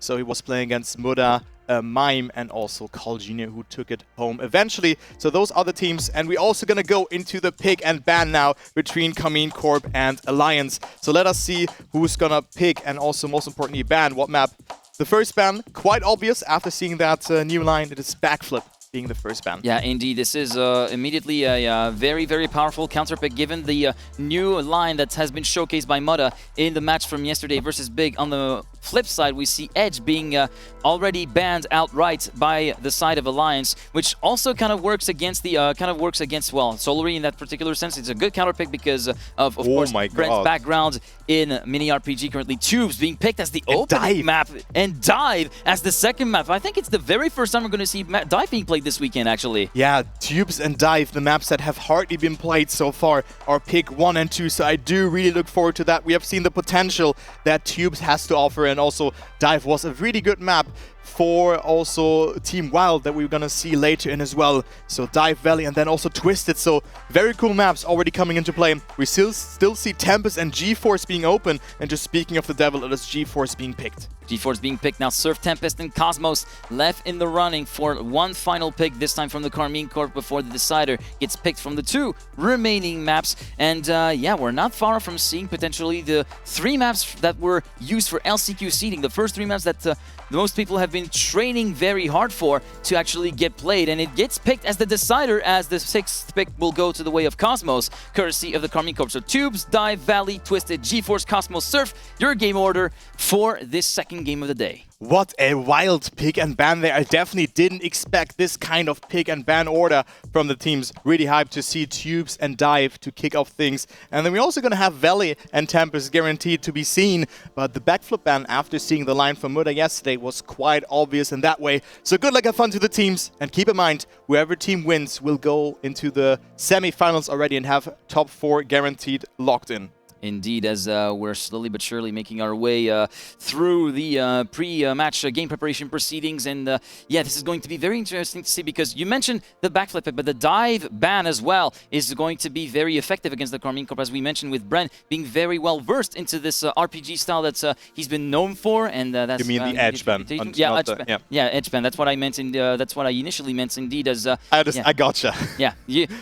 So he was playing against Muda, Mime, and also Karmine, who took it home eventually. So those are the teams, and we're also gonna go into the pick and ban now between Karmine Corp and Alliance. So let us see who's gonna pick and also most importantly ban what map. The first ban, quite obvious after seeing that new line, it is Backflip being the first ban. Yeah, indeed. This is immediately a very, very powerful counter pick given the new line that has been showcased by Muda in the match from yesterday versus Big. On the flip side, we see Edge being already banned outright by the side of Alliance, which also kind of works against the well, Solary in that particular sense. It's a good counter pick because of course Brent's background in mini RPG currently. Tubes being picked as the opening map and Dive as the second map. I think it's the very first time we're going to see Dive being played this weekend, actually. Yeah, Tubes and Dive, the maps that have hardly been played so far, are pick 1 and 2, so I do really look forward to that. We have seen the potential that Tubes has to offer, and also Dive was a really good map for also Team Wild that we're gonna see later in as well. So Dive Valley and then also Twisted, so very cool maps already coming into play. We still see Tempest and GeForce being open, and just speaking of the devil, it is GeForce being picked. GeForce being picked now. Surf, Tempest, and Cosmos left in the running for one final pick, this time from the Karmine Corp before the decider gets picked from the 2 remaining maps. And yeah, we're not far from seeing potentially the 3 maps that were used for LCQ seeding. The first 3 maps that most people have been training very hard for to actually get played. And it gets picked as the decider, as the 6th pick will go to the way of Cosmos, courtesy of the Karmine Corp. So Tubes, Dive, Valley, Twisted, GeForce, Cosmos, Surf, your game order for this second game of the day. What a wild pick and ban there. I definitely didn't expect this kind of pick and ban order from the teams. Really hyped to see Tubes and Dive to kick off things. And then we're also going to have Valley and Tempest guaranteed to be seen. But the Backflip ban, after seeing the line from Muda yesterday, was quite obvious in that way. So good luck and fun to the teams. And keep in mind, whoever team wins will go into the semi-finals already and have top 4 guaranteed locked in. Indeed, as we're slowly but surely making our way through the pre-match game preparation proceedings. And yeah, this is going to be very interesting to see, because you mentioned the backflip, but the dive ban as well is going to be very effective against the Karmine Corp, as we mentioned, with Brent being very well versed into this RPG style that he's been known for. And that's, you mean the edge ban? Yeah, edge ban. That's what I meant. That's what I initially meant. Indeed, as I gotcha. Yeah,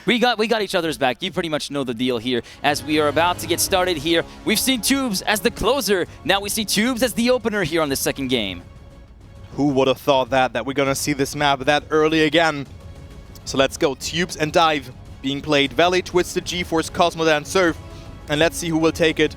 we got each other's back. You pretty much know the deal here. As we are about to get started here, we've seen Tubes as the closer. Now we see Tubes as the opener here on the second game. Who would have thought that we're gonna see this map that early again? So let's go. Tubes and Dive being played. Valley, Twisted, GeForce, Cosmos, and Surf. And let's see who will take it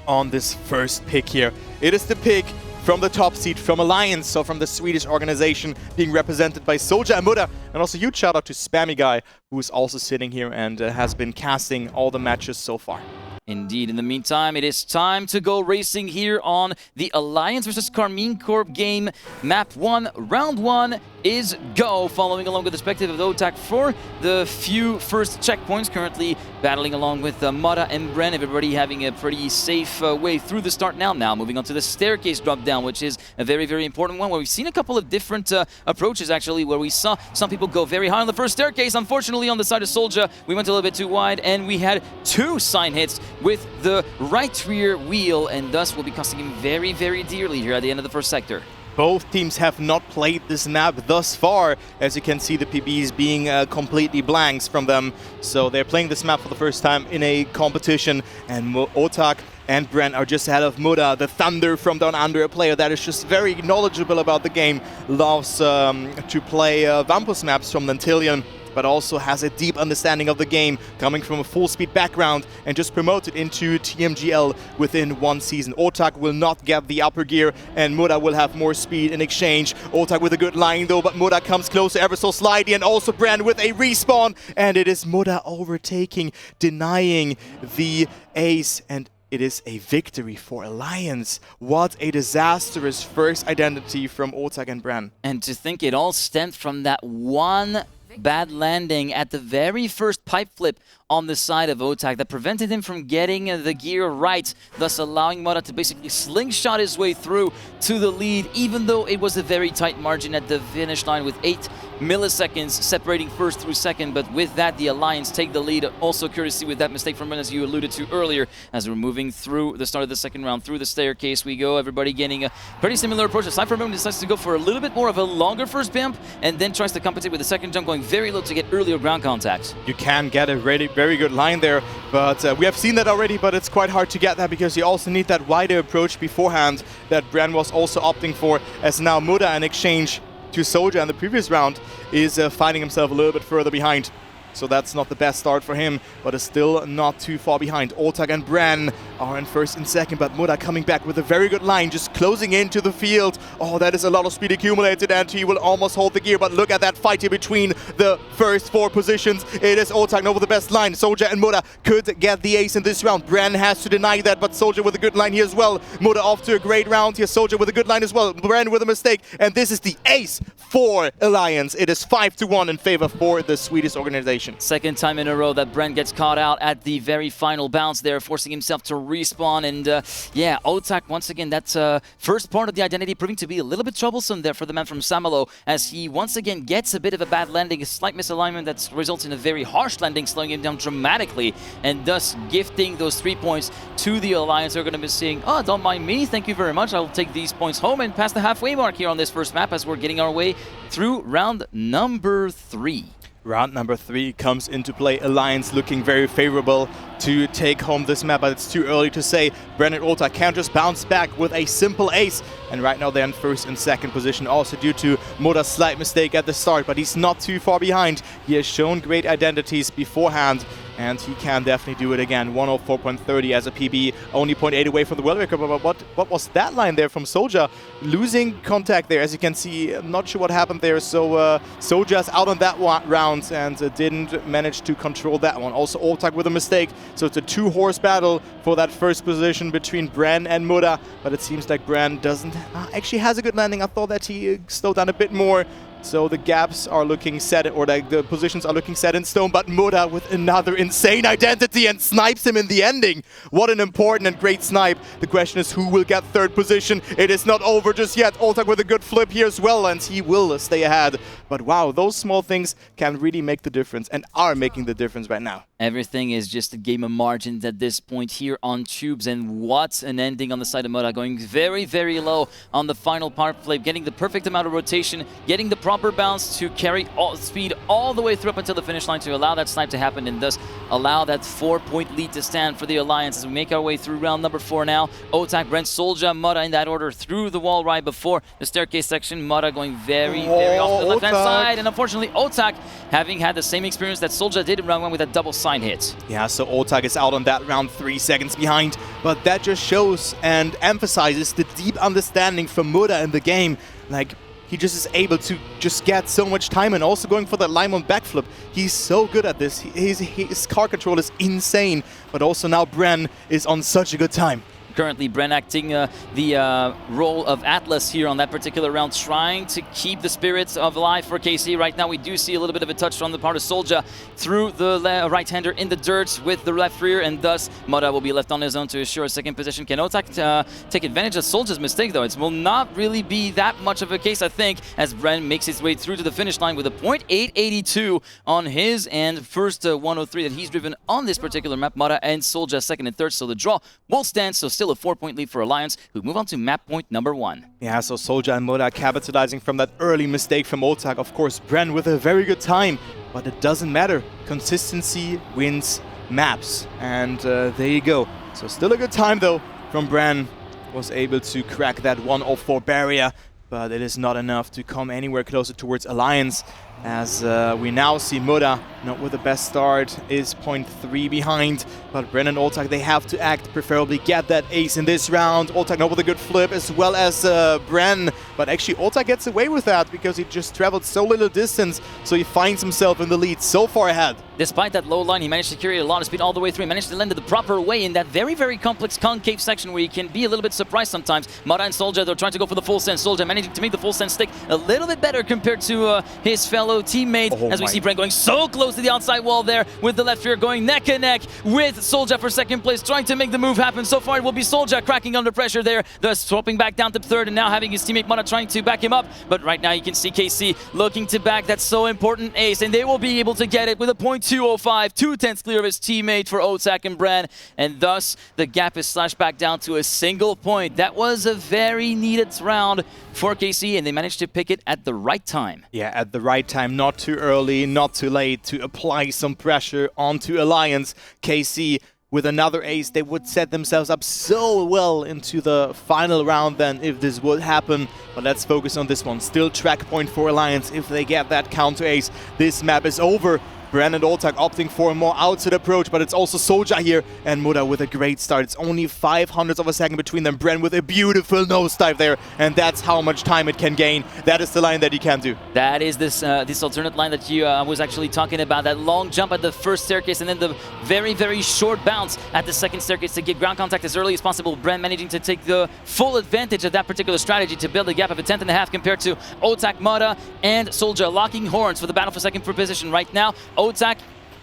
on this first pick here. It is the pick from the top seed, from Alliance, so from the Swedish organization, being represented by Soldier and Muda. And also huge shout out to Spammy Guy, who is also sitting here and has been casting all the matches so far. Indeed. In the meantime, it is time to go racing here on the Alliance versus Karmine Corp game. Map 1, round 1 is go. Following along with the perspective of the OTAC for the few first checkpoints. Currently battling along with Muda and Bren. Everybody having a pretty safe way through the start now. Now moving on to the staircase drop down, which is a very, very important one, where we've seen a couple of different approaches actually, where we saw some people go very high on the first staircase. Unfortunately, on the side of Soldier, we went a little bit too wide, and we had 2 sign hits with the right rear wheel, and thus will be costing him very, very dearly here at the end of the first sector. Both teams have not played this map thus far. As you can see, the PBs being completely blanks from them. So they're playing this map for the first time in a competition, and Otak and Brent are just ahead of Muda, the Thunder from Down Under, a player that is just very knowledgeable about the game, loves to play Vampus maps from Nantillion, but also has a deep understanding of the game, coming from a full-speed background and just promoted into TMGL within 1 season. Otak will not get the upper gear, and Muda will have more speed in exchange. Otak with a good line though, but Muda comes closer ever so slightly, and also Brand with a respawn, and it is Muda overtaking, denying the ace, and it is a victory for Alliance. What a disastrous first identity from Otak and Bran. And to think it all stemmed from that one bad landing at the very first pipe flip on the side of Otak that prevented him from getting the gear right, thus allowing Mura to basically slingshot his way through to the lead, even though it was a very tight margin at the finish line with 8 milliseconds separating first through second. But with that, the Alliance take the lead, also courtesy with that mistake from Bren, as you alluded to earlier. As we're moving through the start of the second round, through the staircase we go, everybody getting a pretty similar approach. Aside from Bren, decides to go for a little bit more of a longer first bump, and then tries to compensate with the second jump, going very low to get earlier ground contact. You can get a very good line there, but we have seen that already, but it's quite hard to get that because you also need that wider approach beforehand that Bren was also opting for, as now Muda, in exchange to Soldier in the previous round, is finding himself a little bit further behind. So that's not the best start for him, but is still not too far behind. Otak and Bren are in first and second, but Muda coming back with a very good line, just closing into the field. Oh, that is a lot of speed accumulated, and he will almost hold the gear, but look at that fight here between the first 4 positions. It is Otak over the best line. Soldier and Muda could get the ace in this round. Bren has to deny that, but Soldier with a good line here as well. Muda off to a great round here. Soldier with a good line as well. Bren with a mistake, and this is the ace for Alliance. It is 5-1 in favor for the Swedish organization. Second time in a row that Bren gets caught out at the very final bounce there, forcing himself to respawn. And yeah, Otak, once again, that's first part of the identity proving to be a little bit troublesome there for the man from Samalo, as he once again gets a bit of a bad landing, a slight misalignment that results in a very harsh landing, slowing him down dramatically, and thus gifting those 3 points to the Alliance. They're going to be saying, oh, don't mind me, thank you very much, I'll take these points home and pass the halfway mark here on this first map as we're getting our way through round number 3. Round number 3 comes into play. Alliance looking very favorable to take home this map, but it's too early to say. Bren and Otak can just bounce back with a simple ace, and right now they're in first and second position, also due to Mura's slight mistake at the start, but he's not too far behind. He has shown great identities beforehand, and he can definitely do it again. 104.30 as a PB, only 0.8 away from the world record. But what was that line there from Soldier? Losing contact there, as you can see. I'm not sure what happened there. So Soldier's out on that round and didn't manage to control that one. Also Otak with a mistake. So it's a 2-horse battle for that first position between Bren and Muda. But it seems like Bren doesn't actually has a good landing. I thought that he slowed down a bit more. So the gaps are looking set, or the positions are looking set in stone, but Muda with another insane identity and snipes him in the ending. What an important and great snipe. The question is who will get third position. It is not over just yet. Otak with a good flip here as well, and he will stay ahead. But wow, those small things can really make the difference and are making the difference right now. Everything is just a game of margins at this point here on Tubes, and what an ending on the side of Muda, going very, very low on the final part flip, getting the perfect amount of rotation, getting the proper bounce to carry speed all the way through up until the finish line to allow that snipe to happen and thus allow that 4-point lead to stand for the Alliance as we make our way through round number 4 now. Otak, Bren, Soldier, Muda in that order through the wall right before the staircase section. Muda going very, very off to the left-hand side, and unfortunately Otak having had the same experience that Soldier did in round 1 with that double sign hit. Yeah, so Otak is out on that round 3 seconds behind, but that just shows and emphasizes the deep understanding from Muda in the game. Like, he just is able to just get so much time, and also going for that line on backflip. He's so good at this. His car control is insane, but also now Bren is on such a good time. Currently, Bren acting the role of Atlas here on that particular round, trying to keep the spirits alive for KC. Right now, we do see a little bit of a touch on the part of Soldier through the right-hander in the dirt with the left rear, and thus Muda will be left on his own to assure a second position. Can Otak take advantage of Soldier's mistake, though? It will not really be that much of a case, I think, as Bren makes his way through to the finish line with a .882 on his and first 103 that he's driven on this particular map. Muda and Soldier second and third, so the draw will stand. So still a 4-point lead for Alliance, who move on to map point number 1. Yeah, so Soldier and Muda capitalizing from that early mistake from Otak. Of course, Bren with a very good time, but it doesn't matter. Consistency wins maps, and there you go. So still a good time, though, from Bren. Was able to crack that 104 barrier, but it is not enough to come anywhere closer towards Alliance. As we now see Muda, not with the best start, is 0.3 behind. But Bren and Otak, they have to act, preferably get that ace in this round. Otak not with a good flip, as well as Bren. But actually, Otak gets away with that because he just traveled so little distance, so he finds himself in the lead so far ahead. Despite that low line, he managed to carry a lot of speed all the way through. He managed to land it the proper way in that very, very complex concave section where you can be a little bit surprised sometimes. Muda and Soldier, they're trying to go for the full send. Soldier managing to make the full send stick a little bit better compared to his fellow fellow teammate, as we see Brent going so close to the outside wall there, with the left rear going neck and neck with Soulja for second place, trying to make the move happen. So far it will be Soulja cracking under pressure there, thus swapping back down to third, and now having his teammate Mana trying to back him up. But right now you can see KC looking to back that so important ace, and they will be able to get it with a 0.205, 2/10 clear of his teammate for Otak and Bren, and thus the gap is slashed back down to a single point. That was a very needed round for KC, and they managed to pick it at the right time. Yeah, at the right time, not too early, not too late, to apply some pressure onto Alliance. KC with another ace, they would set themselves up so well into the final round then if this would happen. But let's focus on this one. Still track point for Alliance. If they get that counter ace, this map is over. Bren and Otak opting for a more outside approach, but it's also Soulja here, and Muda with a great start. It's only 0.05 of a second between them. Bren with a beautiful nosedive there, and that's how much time it can gain. That is the line that you can do. That is this alternate line that you was actually talking about. That long jump at the first staircase, and then the very, very short bounce at the second staircase to get ground contact as early as possible. Bren managing to take the full advantage of that particular strategy to build a gap of a 10.5 compared to Otak, Muda, and Soulja locking horns for the battle for second position right now. Otak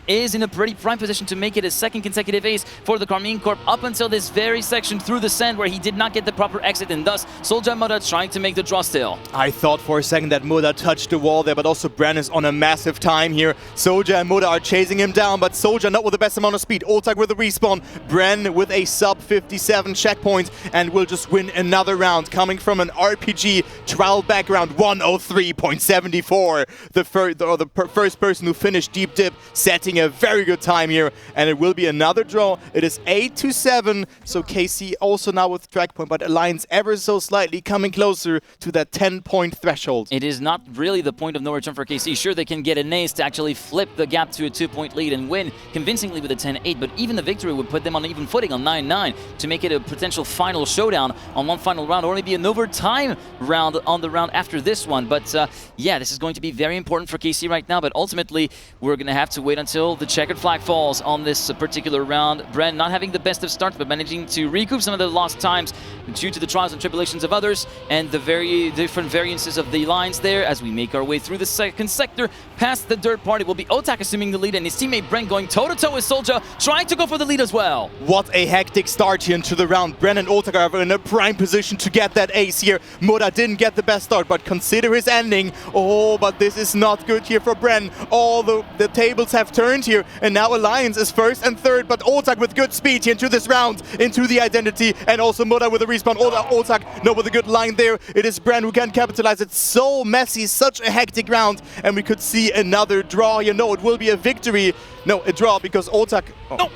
is in a pretty prime position to make it a second consecutive ace for the Karmine Corp up until this very section through the sand where he did not get the proper exit, and thus Soulja and Muda trying to make the draw still. I thought for a second that Muda touched the wall there, but also Bren is on a massive time here. Soulja and Muda are chasing him down, but Soulja not with the best amount of speed. Otak with a respawn, Bren with a sub 57 checkpoint, and will just win another round coming from an RPG trial background 103.74. The first person who finished deep dip, setting a very good time here, and it will be another draw. It is 8-7, so KC also now with track point, but Alliance ever so slightly coming closer to that 10-point threshold. It is not really the point of no return for KC. Sure, they can get an ace to actually flip the gap to a 2-point lead and win convincingly with a 10-8, but even the victory would put them on even footing on 9-9 to make it a potential final showdown on one final round, or only be an overtime round on the round after this one. But yeah, this is going to be very important for KC right now, but ultimately we're going to have to wait until the checkered flag falls on this particular round. Bren not having the best of starts, but managing to recoup some of the lost times due to the trials and tribulations of others and the very different variances of the lines there. As we make our way through the second sector, past the dirt part, it will be Otak assuming the lead, and his teammate Bren going toe-to-toe with Soulja, trying to go for the lead as well. What a hectic start here into the round. Bren and Otak are in a prime position to get that ace here. Muda didn't get the best start, but consider his ending. Oh, but this is not good here for Bren. All the tables have turned here, and now Alliance is first and third, but Otak with good speed here into this round, into the identity, and also Muda with a respawn. Otak, no, with a good line there. It is Bren who can capitalize. It's so messy, such a hectic round, and we could see another draw. You know, it will be a victory. No, a draw, because Otak... Oh. No.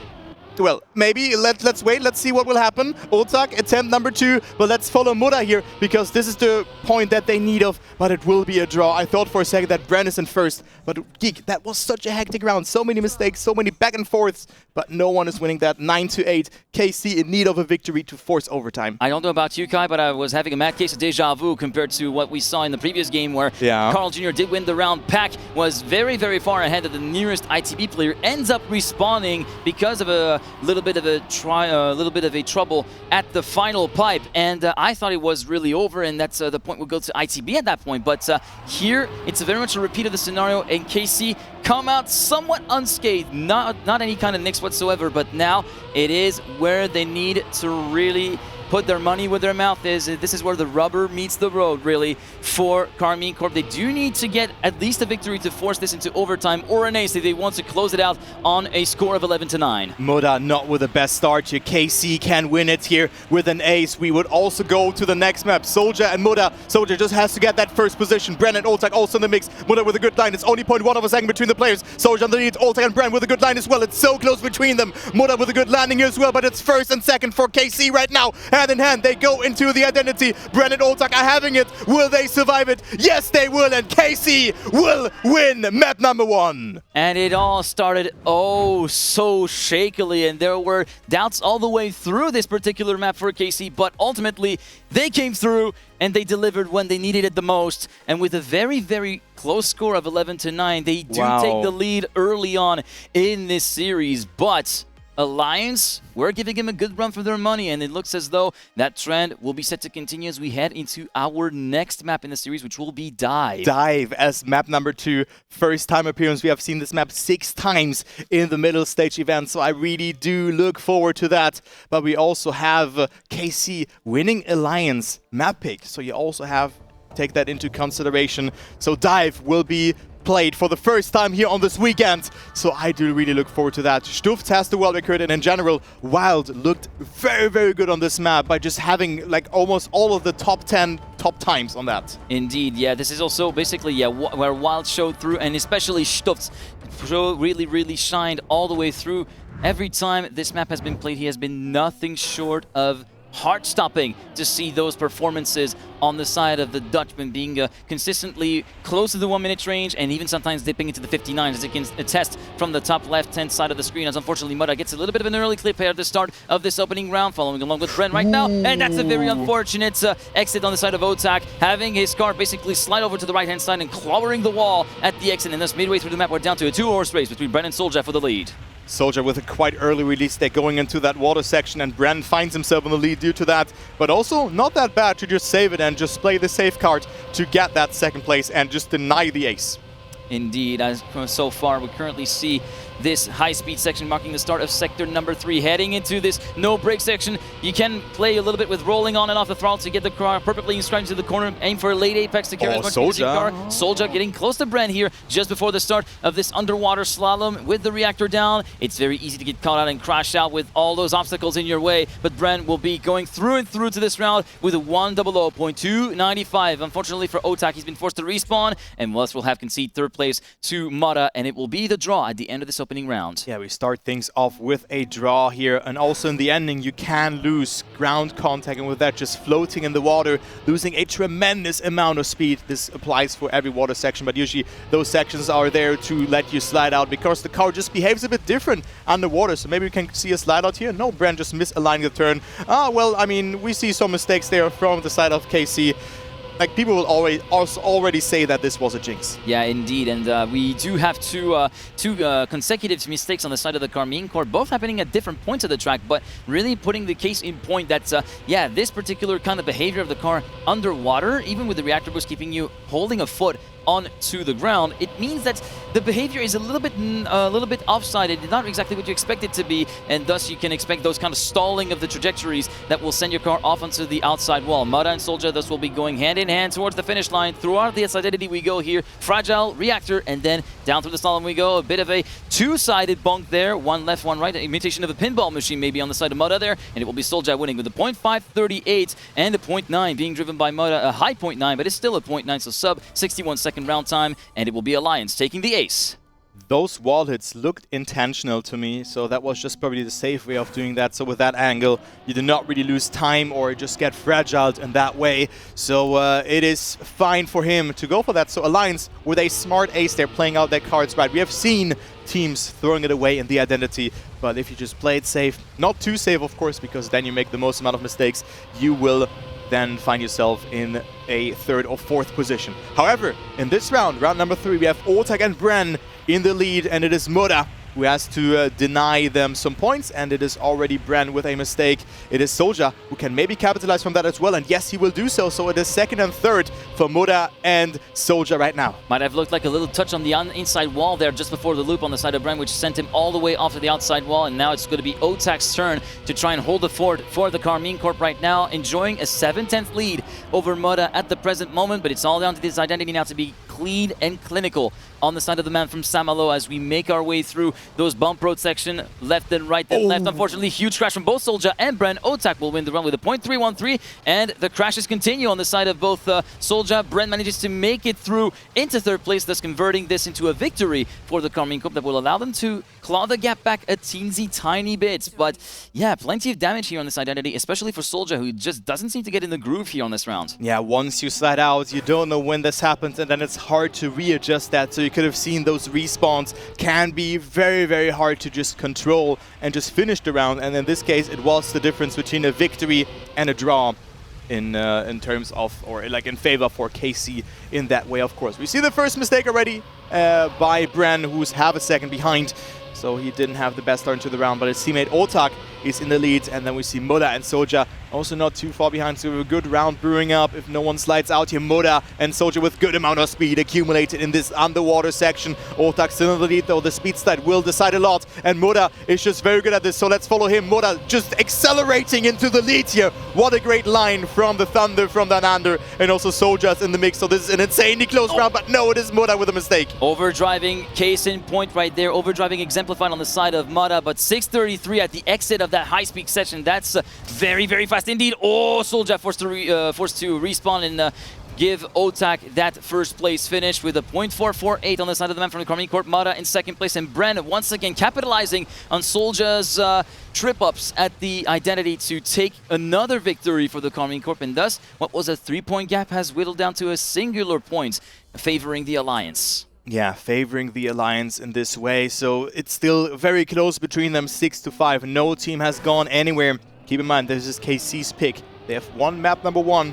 Well, maybe let's wait, let's see what will happen. Otak, attempt number 2, but let's follow Muda here, because this is the point that they need of, but it will be a draw. I thought for a second that Bren is in first, but Geek, that was such a hectic round. So many mistakes, so many back and forths, but no one is winning that. 9-8, KC in need of a victory to force overtime. I don't know about you, Kai, but I was having a mad case of deja vu compared to what we saw in the previous game where Carl Jr. did win the round. Pack was very, very far ahead of the nearest ITB player, ends up respawning because of a little bit of a trouble at the final pipe, and I thought it was really over, and that's the point would go to ITB at that point. But here it's very much a repeat of the scenario, and KC come out somewhat unscathed, not any kind of nicks whatsoever, but now it is where they need to really put their money where their mouth is. This is where the rubber meets the road, really, for Karmine Corp. They do need to get at least a victory to force this into overtime, or an ace if they want to close it out on a score of 11-9. Muda not with the best start here. KC can win it here with an ace. We would also go to the next map. Soulja and Muda. Soulja just has to get that first position. Bren and Otak also in the mix. Muda with a good line. It's only 0.1 of a second between the players. Soulja on the lead. Otak and Bren with a good line as well. It's so close between them. Muda with a good landing here as well, but it's first and second for KC right now. Hand in hand, they go into the identity. Bren and Otak are having it. Will they survive it? Yes, they will, and KC will win map number 1. And it all started oh so shakily, and there were doubts all the way through this particular map for KC, but ultimately they came through and they delivered when they needed it the most. And with a very, very close score of 11-9, they do take the lead early on in this series, but Alliance, we're giving him a good run for their money, and it looks as though that trend will be set to continue as we head into our next map in the series, which will be Dive. Dive as map number 2. First time appearance. We have seen this map 6 times in the middle stage event, so I really do look forward to that. But we also have KC winning Alliance map pick, so you also have to take that into consideration. So Dive will be played for the first time here on this weekend, so I do really look forward to that. Stuft has the world record, and in general, Wild looked very, very good on this map by just having like almost all of the top 10 top times on that. Indeed, yeah, this is also basically where Wild showed through, and especially Stuft really, really shined all the way through. Every time this map has been played, he has been nothing short of heart-stopping to see those performances on the side of the Dutchman, being consistently close to the 1-minute range and even sometimes dipping into the 59s, as you can attest from the top left-hand side of the screen, as unfortunately Muda gets a little bit of an early clip here at the start of this opening round, following along with Bren right now, and that's a very unfortunate exit on the side of Otak, having his car basically slide over to the right-hand side and clobbering the wall at the exit, and thus midway through the map we're down to a 2-horse race between Bren and Soldier for the lead. Soldier with a quite early release there going into that water section, and Bren finds himself in the lead due to that, but also not that bad to just save it and just play the safe card to get that second place and just deny the ace. Indeed, as so far we currently see this high-speed section marking the start of sector number 3. Heading into this no-break section, you can play a little bit with rolling on and off the throttle to get the car perfectly inscribed into the corner. Aim for a late apex to carry as much as car. Soldier getting close to Bren here just before the start of this underwater slalom with the reactor down. It's very easy to get caught out and crash out with all those obstacles in your way, but Bren will be going through and through to this round with a 100.295. Unfortunately for Otak, he's been forced to respawn, and thus will have conceded third place to Mata, and it will be the draw at the end of this opening round. Yeah, we start things off with a draw here, and also in the ending you can lose ground contact, and with that just floating in the water, losing a tremendous amount of speed. This applies for every water section, but usually those sections are there to let you slide out because the car just behaves a bit different underwater. So maybe we can see a slide out here. No, Bren just misaligning the turn. Well, I mean, we see some mistakes there from the side of KC. Like, people will already say that this was a jinx. Yeah, indeed, and we do have two consecutive mistakes on the side of the Karmine Corp, both happening at different points of the track, but really putting the case in point that, yeah, this particular kind of behavior of the car underwater, even with the reactor boost keeping you holding a foot onto the ground, it means that the behavior is a little bit offsided, not exactly what you expect it to be, and thus you can expect those kind of stalling of the trajectories that will send your car off onto the outside wall. Mata and Soldier thus will be going hand in hand towards the finish line. Throughout the identity we go here, Fragile, Reactor, and then down through the slalom we go. A bit of a two-sided bonk there, one left, one right, an imitation of a pinball machine maybe on the side of Mata there, and it will be Soldier winning with a .538 and a .9 being driven by Mata, a high .9, but it's still a .9, so sub 61 second round time, and it will be Alliance taking the ace. Those wall hits looked intentional to me, so that was just probably the safe way of doing that. So with that angle, you do not really lose time or just get fragile in that way. So it is fine for him to go for that. So Alliance, with a smart ace, they're playing out their cards right. We have seen teams throwing it away in the identity, but if you just play it safe, not too safe of course, because then you make the most amount of mistakes, you will then find yourself in a third or fourth position. However, in this round, round number 3, we have Otak and Bren in the lead, and it is Muda who has to deny them some points, and it is already Bren with a mistake. It is Soldier who can maybe capitalize from that as well, and yes, he will do so. So it is second and third for Muda and Soldier right now. Might have looked like a little touch on the inside wall there just before the loop on the side of Bren, which sent him all the way off to the outside wall, and now it's going to be Otak's turn to try and hold the fort for the Karmine Corp right now, enjoying a 7/10 lead over Muda at the present moment, but it's all down to this identity now to be clean and clinical on the side of the man from Saint-Malo as we make our way through those bump road section, left and right and left. Unfortunately, huge crash from both Soldier and Bren. Otak will win the run with a .313, and the crashes continue on the side of both Soldier. Bren manages to make it through into third place, thus converting this into a victory for the Karmine Corp that will allow them to claw the gap back a teensy tiny bit. But yeah, plenty of damage here on this identity, especially for Soldier, who just doesn't seem to get in the groove here on this round. Yeah, once you slide out, you don't know when this happens, and then it's hard to readjust that. So you could have seen those respawns can be very, very hard to just control and just finish the round. And in this case, it was the difference between a victory and a draw in terms of, or like in favor for KC in that way, of course. We see the first mistake already by Bren, who's half a second behind. so he didn't have the best start into the round, but his teammate Otak is in the lead, and then we see Moda and Soja also not too far behind, so a good round brewing up if no one slides out here. Moda and Soja with good amount of speed accumulated in this underwater section. Otak still in the lead though, the speed slide will decide a lot, and Moda is just very good at this, so let's follow him. Moda just accelerating into the lead here. What a great line from the Thunder, from Danander, and also Soja's in the mix, so this is an insanely close round, but no, it is Moda with a mistake. Overdriving, case in point right there, overdriving exemplified on the side of Moda, but 6:33 at the exit of that high-speed section. That's very, very fast indeed. Oh, Soulja forced to respawn and give Otak that first place finish with a .448 on the side of the map from the Karmine Corp. Moda in second place, and Bren once again capitalizing on Soulja's trip-ups at the identity to take another victory for the Karmine Corp, and thus what was a 3-point gap has whittled down to a singular point, favoring the Alliance. Yeah, favoring the Alliance in this way, so it's still very close between them, 6-5. No team has gone anywhere. Keep in mind, this is KC's pick. They have one map number 1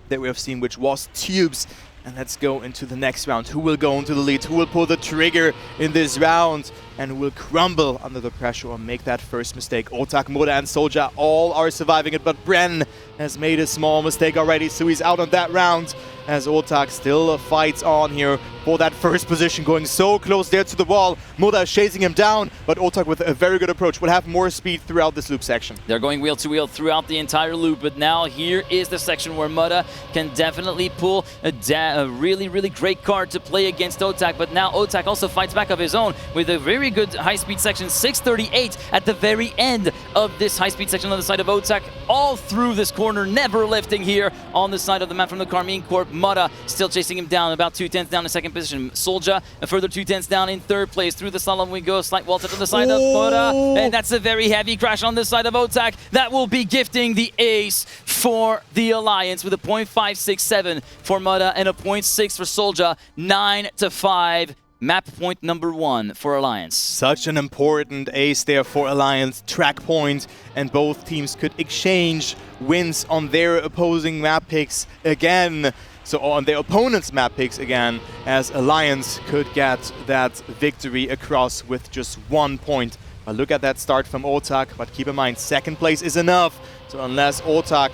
that we have seen, which was Tubes. And let's go into the next round. Who will go into the lead? Who will pull the trigger in this round? And who will crumble under the pressure or make that first mistake? Otak, Moda, and Soulja all are surviving it, but Bren has made a small mistake already, so he's out on that round, as Otak still fights on here for that first position, going so close there to the wall. Moda is chasing him down, but Otak with a very good approach will have more speed throughout this loop section. They're going wheel to wheel throughout the entire loop, but now here is the section where Moda can definitely pull a really, really great card to play against Otak, but now Otak also fights back of his own with a very good high-speed section, 6:38 at the very end of this high-speed section on the side of Otak, all through this corner, never lifting here on the side of the map from the Karmine Corp. Moda still chasing him down, about 2/10 down in second position. Soulja a further 2/10 down in third place. Through the slalom we go, slight wall tip on the side of Moda, and that's a very heavy crash on the side of Otak. That will be gifting the ace for the Alliance with a .567 for Moda and a .6 for Soulja, 9-5. Map point number 1 for Alliance. Such an important ace there for Alliance, track point, and both teams could exchange wins on their opposing map picks again. So on their opponent's map picks again, as Alliance could get that victory across with just 1 point. But look at that start from Otak, but keep in mind, second place is enough. So unless Otak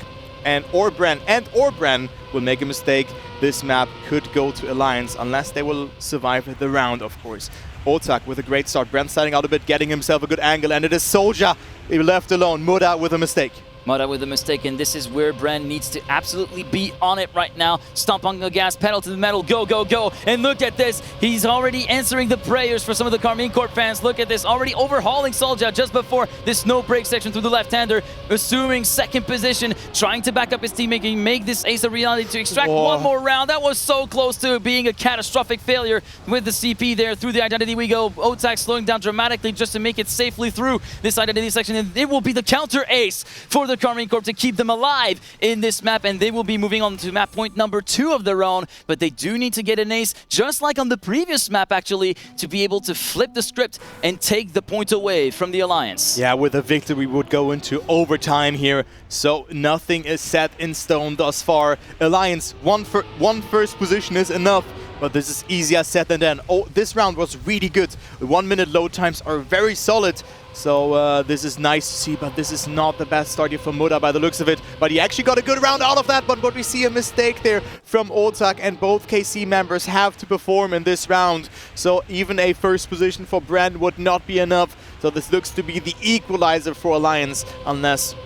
or Bren will make a mistake, this map could go to Alliance, unless they will survive the round, of course. Otak with a great start. Bren sliding out a bit, getting himself a good angle, and it is Soulja left alone. Moda with a mistake. Moda with a mistake, and this is where Bren needs to absolutely be on it right now. Stomp on the gas, pedal to the metal, go, go, go. And look at this. He's already answering the prayers for some of the Karmine Corp fans. Look at this, already overhauling Soulja just before this no break section through the left-hander, assuming second position, trying to back up his teammate and make this ace a reality to extract one more round. That was so close to being a catastrophic failure with the CP there. Through the identity we go. Otak slowing down dramatically just to make it safely through this identity section, and it will be the counter ace for the Karmine Corp to keep them alive in this map, and they will be moving on to map point number 2 of their own, but they do need to get an ace, just like on the previous map actually, to be able to flip the script and take the point away from the Alliance. Yeah, with a victory we would go into overtime here, so nothing is set in stone thus far. Alliance, one first position is enough, but this is easier said than done. Oh, this round was really good. The 1-minute load times are very solid. So this is nice to see, but this is not the best start here for Moda by the looks of it. But he actually got a good round out of that, but we see a mistake there from Otak, and both KC members have to perform in this round. So even a first position for Bren would not be enough. So this looks to be the equalizer for Alliance, unless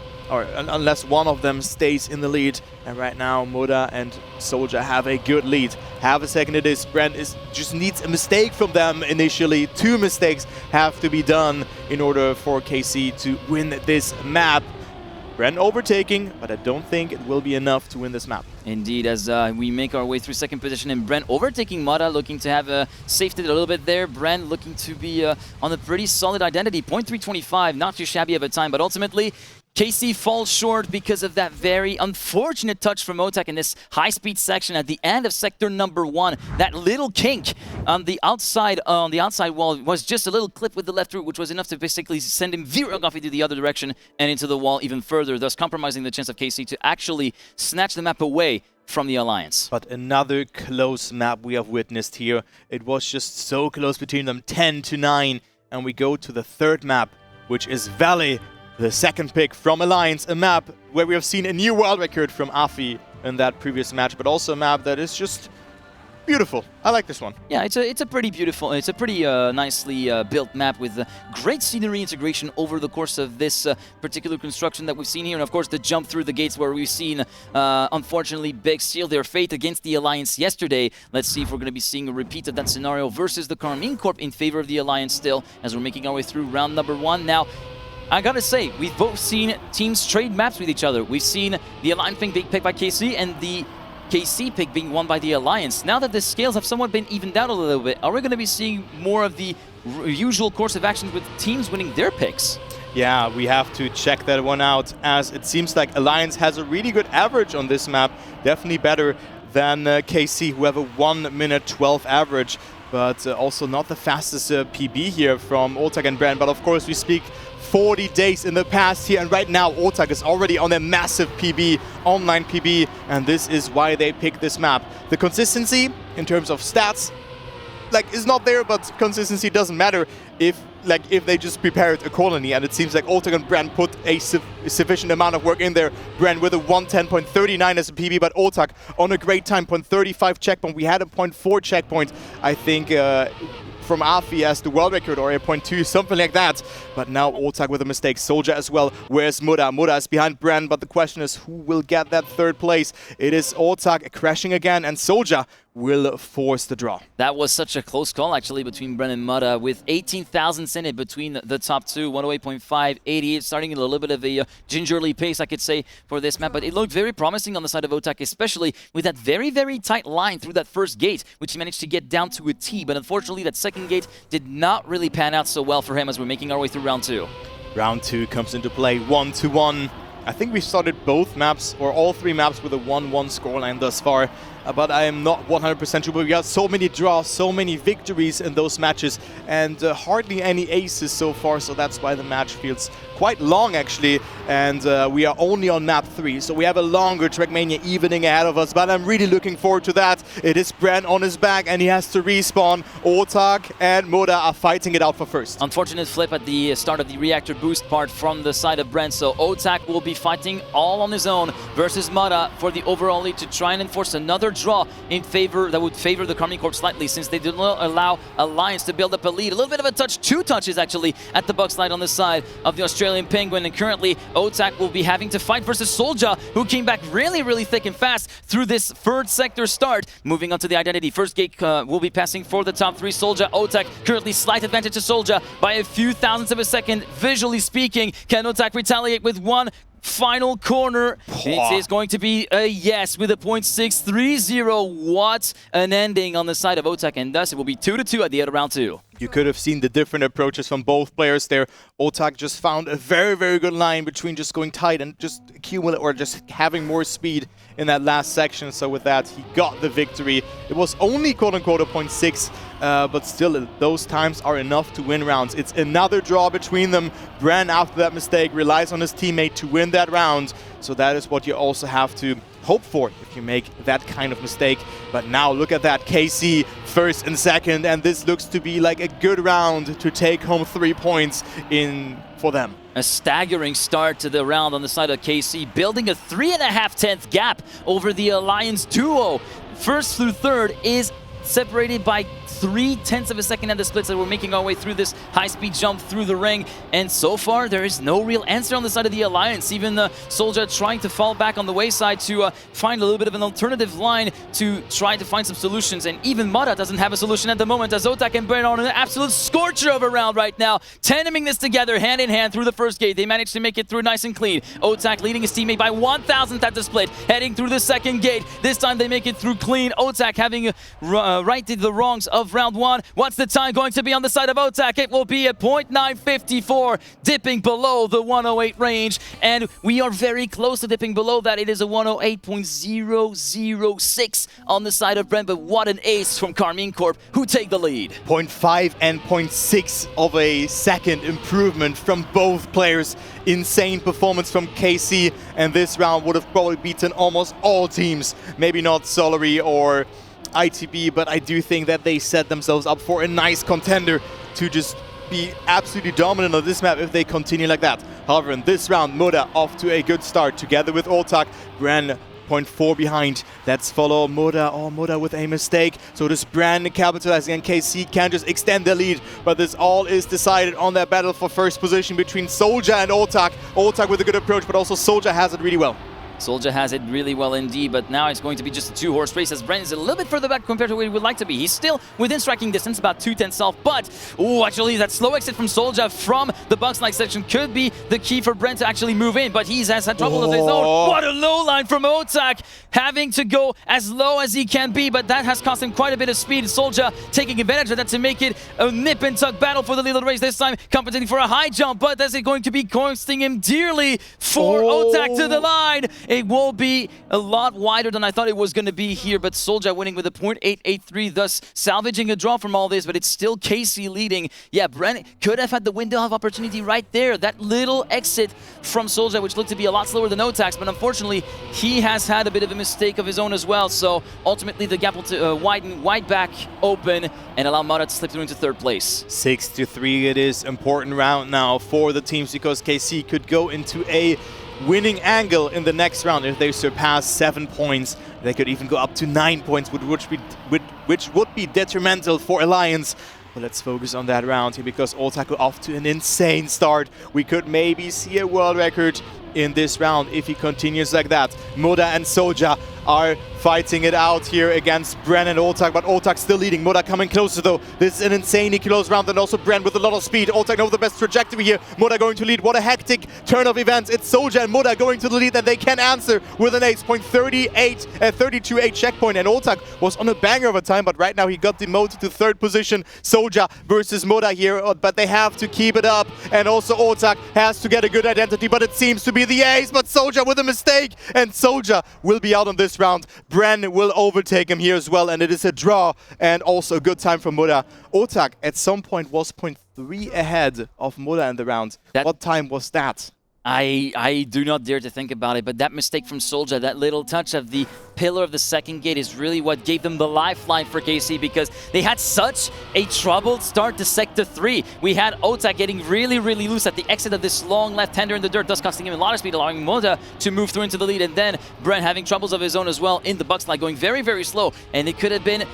one of them stays in the lead. And right now, Moda and Soulja have a good lead. Half a second it is. Bren just needs a mistake from them initially. 2 mistakes have to be done in order for KC to win this map. Bren overtaking, but I don't think it will be enough to win this map. Indeed, as we make our way through second position, and Bren overtaking Moda, looking to have safety a little bit there. Bren looking to be on a pretty solid identity. .325, not too shabby of a time, but ultimately, KC falls short because of that very unfortunate touch from Otak in this high-speed section at the end of sector number 1. That little kink on the outside wall was just a little clip with the left root, which was enough to basically send him veering off into the other direction and into the wall even further, thus compromising the chance of KC to actually snatch the map away from the Alliance. But another close map we have witnessed here. It was just so close between them, 10-9. and we go to the third map, which is Valley, the second pick from Alliance, a map where we have seen a new world record from Afi in that previous match, but also a map that is just beautiful. I like this one. Yeah, it's a pretty beautiful, it's a pretty nicely built map with great scenery integration over the course of this particular construction that we've seen here. And of course, the jump through the gates where we've seen, unfortunately, Big seal their fate against the Alliance yesterday. Let's see if we're going to be seeing a repeat of that scenario versus the Karmine Corp in favor of the Alliance still, as we're making our way through round number 1. Now, I gotta say, we've both seen teams trade maps with each other. We've seen the Alliance being picked by KC and the KC pick being won by the Alliance. Now that the scales have somewhat been evened out a little bit, are we going to be seeing more of the usual course of action with teams winning their picks? Yeah, we have to check that one out, as it seems like Alliance has a really good average on this map. Definitely better than KC, who have a 1 minute 12 average, but also not the fastest PB here from Otak and Brand. But of course, we speak 40 days in the past here, and right now Otak is already on a massive PB, online PB, and this is why they picked this map. The consistency in terms of stats, is not there, but consistency doesn't matter if they just prepare it accordingly, and it seems like Otak and Brand put a sufficient amount of work in there. Brand with a 110.39 as a PB, but Otak on a great time, 0.35 checkpoint. We had a 0.4 checkpoint, I think, from Afi as the world record, or a 0.2, something like that. But now Otak with a mistake. Soldier as well. Where's Muda? Muda is behind Brand, but the question is who will get that third place? It is Otak crashing again, and Soldier will force the draw. That was such a close call, actually, between Bren and Muda, with 18,000 in it between the top two, 108.5, 88, starting at a little bit of a gingerly pace, I could say, for this map. But it looked very promising on the side of Otak, especially with that very, very tight line through that first gate, which he managed to get down to a T. But unfortunately, that second gate did not really pan out so well for him as we're making our way through round 2. Round 2 comes into play, 1-1. I think we started both maps, or all 3 maps, with a 1-1 scoreline thus far. But I am not 100% sure. But we got so many draws, so many victories in those matches, and hardly any aces so far. So that's why the match feels quite long, actually. And we are only on map 3, so we have a longer Trackmania evening ahead of us. But I'm really looking forward to that. It is Bren on his back, and he has to respawn. Otak and Muda are fighting it out for first. Unfortunate flip at the start of the reactor boost part from the side of Bren. So Otak will be fighting all on his own versus Muda for the overall lead to try and enforce another draw in favor that would favor the Karmine Corp slightly, since they did not allow Alliance to build up a lead. A little bit of a touch, 2 touches actually at the buck slide on the side of the Australian Penguin, and currently Otak will be having to fight versus Soldier, who came back really, really thick and fast through this third sector start. Moving on to the identity, first gate will be passing for the top 3. Soldier, Otak currently slight advantage to Soldier by a few thousandths of a second. Visually speaking, can Otak retaliate with one final corner? It is going to be a yes with a 0.630. What an ending on the side of Otak, and thus it will be 2-2 at the end of round 2. You could have seen the different approaches from both players there. Otak just found a very, very good line between just going tight and just accumulate, or just having more speed in that last section. So with that, he got the victory. It was only quote-unquote a 0.6, but still, those times are enough to win rounds. It's another draw between them. Bran, after that mistake, relies on his teammate to win that round. So that is what you also have to hope for if you make that kind of mistake. But now look at that, KC first and second, and this looks to be like a good round to take home 3 points in for them. A staggering start to the round on the side of KC, building a 3.5 gap over the Alliance duo. First through third is separated by 0.3 of a second at the splits, that we're making our way through this high-speed jump through the ring. And so far, there is no real answer on the side of the Alliance. Even the Soldier trying to fall back on the wayside to find a little bit of an alternative line to try to find some solutions. And even Muda doesn't have a solution at the moment, as Otak and Bren are on an absolute scorcher of a round right now, tandeming this together hand in hand through the first gate. They managed to make it through nice and clean. Otak leading his teammate by 1,000th at the split, heading through the second gate. This time they make it through clean. Otak having righted the wrongs of round 1. What's the time going to be on the side of Otak? It will be a 0.954, dipping below the 108 range, and we are very close to dipping below that. It is a 108.006 on the side of Brent, but what an ace from Karmine Corp, who take the lead. 0.5 and 0.6 of a second improvement from both players. Insane performance from KC, and this round would have probably beaten almost all teams. Maybe not Solary or ITB, but I do think that they set themselves up for a nice contender to just be absolutely dominant on this map if they continue like that. However, in this round, Muda off to a good start together with Ortak. Bren 0.4 behind. Let's follow Muda. Oh, Muda with a mistake. So does Bren capitalizing, and KC can just extend their lead. But this all is decided on that battle for first position between Soldier and Ortak. Ortak with a good approach, but also Soldier has it really well. Soldier has it really well indeed, but now it's going to be just a two-horse race as Bren is a little bit further back compared to where he would like to be. He's still within striking distance, about 2/10 off, but actually that slow exit from Soldier from the box-like section could be the key for Bren to actually move in, but he has had trouble of his own. What a low line from Ortak, having to go as low as he can be, but that has cost him quite a bit of speed. Soldier taking advantage of that to make it a nip-and-tuck battle for the little race, this time compensating for a high jump, but that's going to be costing him dearly for Ortak to the line. It will be a lot wider than I thought it was going to be here, but Soldier winning with a .883, thus salvaging a draw from all this, but it's still KC leading. Yeah, Bren could have had the window of opportunity right there. That little exit from Soldier, which looked to be a lot slower than Otax, but unfortunately, he has had a bit of a mistake of his own as well. So ultimately, the gap will widen wide back open and allow Muda to slip through into third place. 6-3, it is important round now for the teams because KC could go into a winning angle in the next round. If they surpass 7 points, they could even go up to 9 points, which would be detrimental for Alliance. But let's focus on that round here because Ortak off to an insane start. We could maybe see a world record in this round if he continues like that. Muda and Soldier are fighting it out here against Bren and Ortak, but Ortak still leading. Muda coming closer though. This is an insanely close round, and also Bren with a lot of speed. Ortak knows the best trajectory here. Muda going to lead. What a hectic turn of events. It's Soldier and Muda going to the lead, and they can answer with an ace. 32-8 checkpoint, and Ortak was on a banger of a time, but right now he got demoted to third position. Soldier versus Muda here, but they have to keep it up, and also Ortak has to get a good identity, but it seems to be the ace, but Soldier with a mistake, and Soldier will be out on this round. Bren will overtake him here as well, and it is a draw, and also a good time for Muda. Ortak at some point was 0.3 ahead of Muda in the round. What time was that? I do not dare to think about it, but that mistake from Soldier, that little touch of the pillar of the second gate is really what gave them the lifeline for KC, because they had such a troubled start to Sector 3. We had Ortak getting really, really loose at the exit of this long left-hander in the dirt, thus costing him a lot of speed, allowing Muda to move through into the lead, and then Bren having troubles of his own as well in the box line, going very, very slow, and it could have been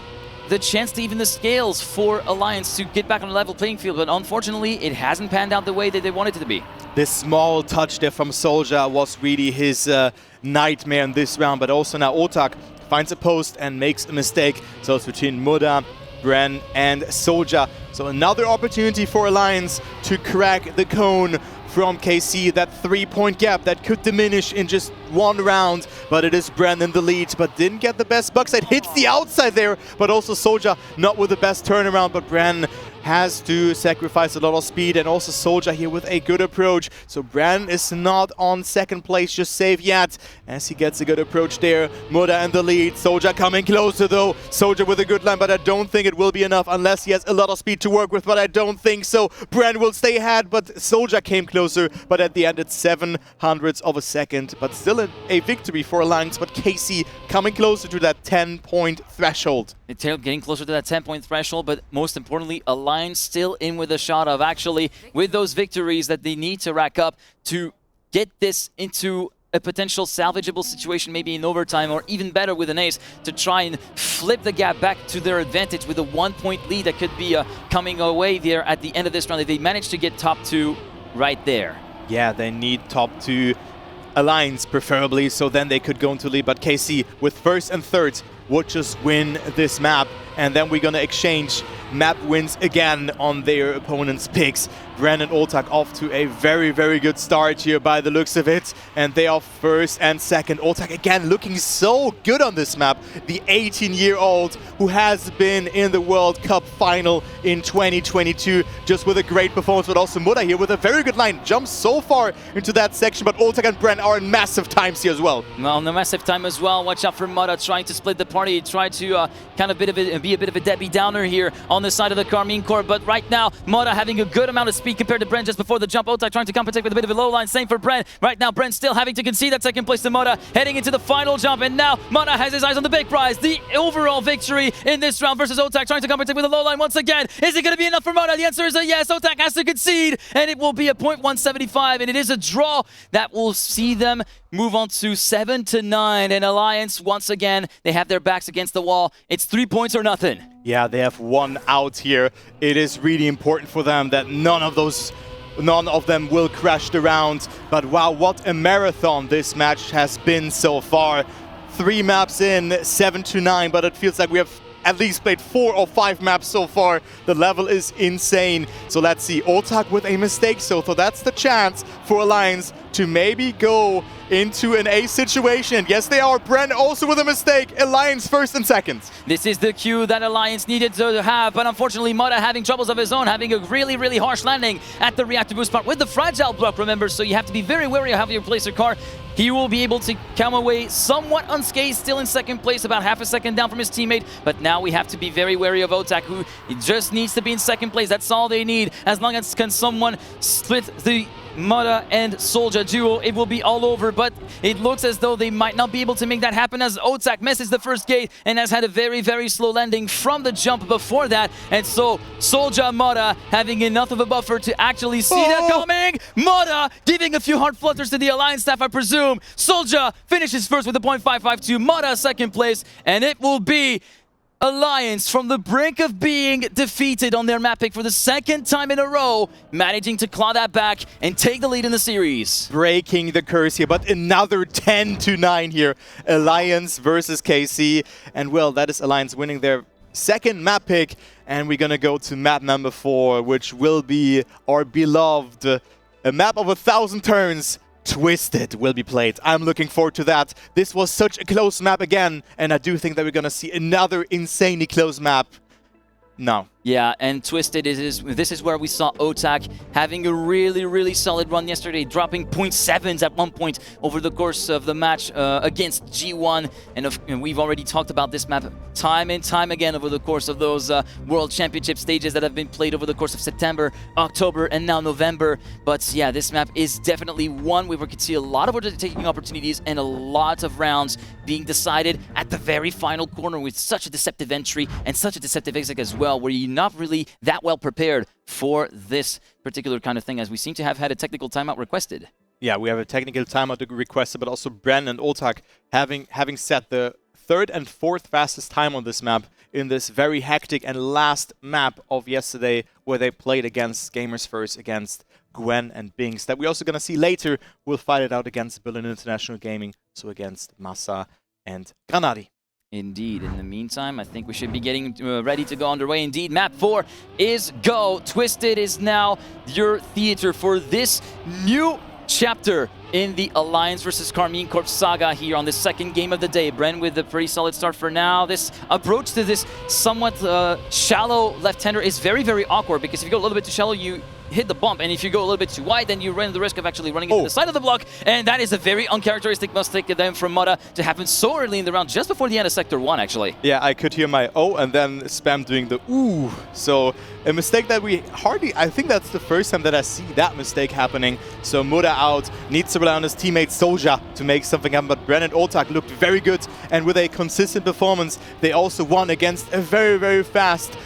the chance to even the scales for Alliance to get back on a level playing field, but unfortunately it hasn't panned out the way that they wanted it to be. This small touch there from Soldier was really his nightmare in this round, but also now Ortak finds a post and makes a mistake. So it's between Muda, Bren and Soldier. So another opportunity for Alliance to crack the cone from KC, that 3-point gap that could diminish in just one round, but it is Bren in the lead, but didn't get the best backside. Hits the outside there, but also Soldier not with the best turnaround, but Bren has to sacrifice a lot of speed, and also Soldier here with a good approach. So Bren is not on second place just safe yet, as he gets a good approach there. Muda in the lead, Soldier coming closer though. Soldier with a good line, but I don't think it will be enough unless he has a lot of speed to work with, but I don't think so. Bren will stay ahead, but Soldier came closer, but at the end it's 0.07 of a second, but still a victory for Alliance, but KC coming closer to that 10-point threshold. It's getting closer to that 10-point threshold, but most importantly, Alliance still in with a shot of actually, with those victories that they need to rack up to get this into a potential salvageable situation, maybe in overtime, or even better with an ace, to try and flip the gap back to their advantage with a 1-point lead that could be coming away there at the end of this round if they manage to get top 2 right there. Yeah, they need top 2 Alliance preferably, so then they could go into lead, but KC with first and third would just win this map, and then we're gonna exchange map wins again on their opponent's picks. Bren and Ortak off to a very, very good start here by the looks of it, and they are first and second. Ortak again looking so good on this map. The 18-year-old who has been in the World Cup final in 2022, just with a great performance, but also Muda here with a very good line. Jumps so far into that section, but Ortak and Bren are in massive times here as well. Well, in the massive time as well. Watch out for Muda trying to split the party, try to kind of be a bit of a Debbie Downer here on on the side of the Karmine Corp. But right now, Moda having a good amount of speed compared to Bren just before the jump. Otak trying to compensate with a bit of a low line. Same for Bren. Right now, Bren still having to concede that second place to Moda, heading into the final jump. And now, Moda has his eyes on the big prize, the overall victory in this round versus Otak, trying to compensate with a low line once again. Is it going to be enough for Moda? The answer is a yes. Otak has to concede, and it will be a .175, and it is a draw that will see them move on to 7-9. And Alliance, once again, they have their backs against the wall. It's 3 points or nothing. Yeah, they have one out here. It is really important for them that none of them will crash the round. But wow, what a marathon this match has been so far. 3 maps in, 7-9, but it feels like we have at least played 4 or 5 maps so far. The level is insane. So let's see, Otak with a mistake. So that's the chance for Alliance to maybe go into an ace situation. Yes, they are. Bren also with a mistake. Alliance first and second. This is the cue that Alliance needed to have, but unfortunately Moda having troubles of his own, having a really, really harsh landing at the reactor boost part with the fragile block, remember, so you have to be very wary of how you place your car. He will be able to come away somewhat unscathed, still in second place, about half a second down from his teammate. But now we have to be very wary of Otak, who just needs to be in second place. That's all they need. As long as can someone split the Moda and Soldier duo, it will be all over. But it looks as though they might not be able to make that happen, as Otak misses the first gate and has had a very, very slow landing from the jump before that. And so Soldier Moda having enough of a buffer to actually see that coming. Moda giving a few hard flutters to the Alliance staff, I presume. Soldier finishes first with a .552. Moda second place, and it will be Alliance from the brink of being defeated on their map pick for the second time in a row, managing to claw that back and take the lead in the series. Breaking the curse here, but another 10-9 here. Alliance versus KC. And well, that is Alliance winning their second map pick. And we're gonna go to map number 4, which will be our beloved, a map of 1,000 turns. Twisted will be played. I'm looking forward to that. This was such a close map again, and I do think that we're gonna see another insanely close map now. Yeah, and Twisted, this is where we saw Otak having a really, really solid run yesterday, dropping .7s at one point over the course of the match against G1. And we've already talked about this map time and time again over the course of those World Championship stages that have been played over the course of September, October, and now November. But yeah, this map is definitely one where we could see a lot of overtaking opportunities and a lot of rounds being decided at the very final corner with such a deceptive entry and such a deceptive exit as well, where you're not really that well prepared for this particular kind of thing, as we seem to have had a technical timeout requested. Yeah, we have a technical timeout requested, but also Bren and Otak having set the 3rd and 4th fastest time on this map in this very hectic and last map of yesterday, where they played against Gamers First, against Gwen and Binks, that we're also going to see later. We'll fight it out against Berlin International Gaming, so against Massa and Granadi. Indeed. In the meantime, I think we should be getting ready to go underway. Indeed, map 4 is go. Twisted is now your theater for this new chapter in the Alliance versus Karmine Corp saga here on the second game of the day. Bren with a pretty solid start for now. This approach to this somewhat shallow left-hander is very, very awkward, because if you go a little bit too shallow, you hit the bump, and if you go a little bit too wide, then you run the risk of actually running into the side of the block, and that is a very uncharacteristic mistake then from Moda to happen so early in the round, just before the end of Sector 1, actually. Yeah, I could hear my oh, and then Spam doing the ooh. So a mistake that we hardly, I think that's the first time that I see that mistake happening. So Moda out, needs to rely on his teammate Soldier to make something happen, but Bren and Otak looked very good, and with a consistent performance, they also won against a very, very fast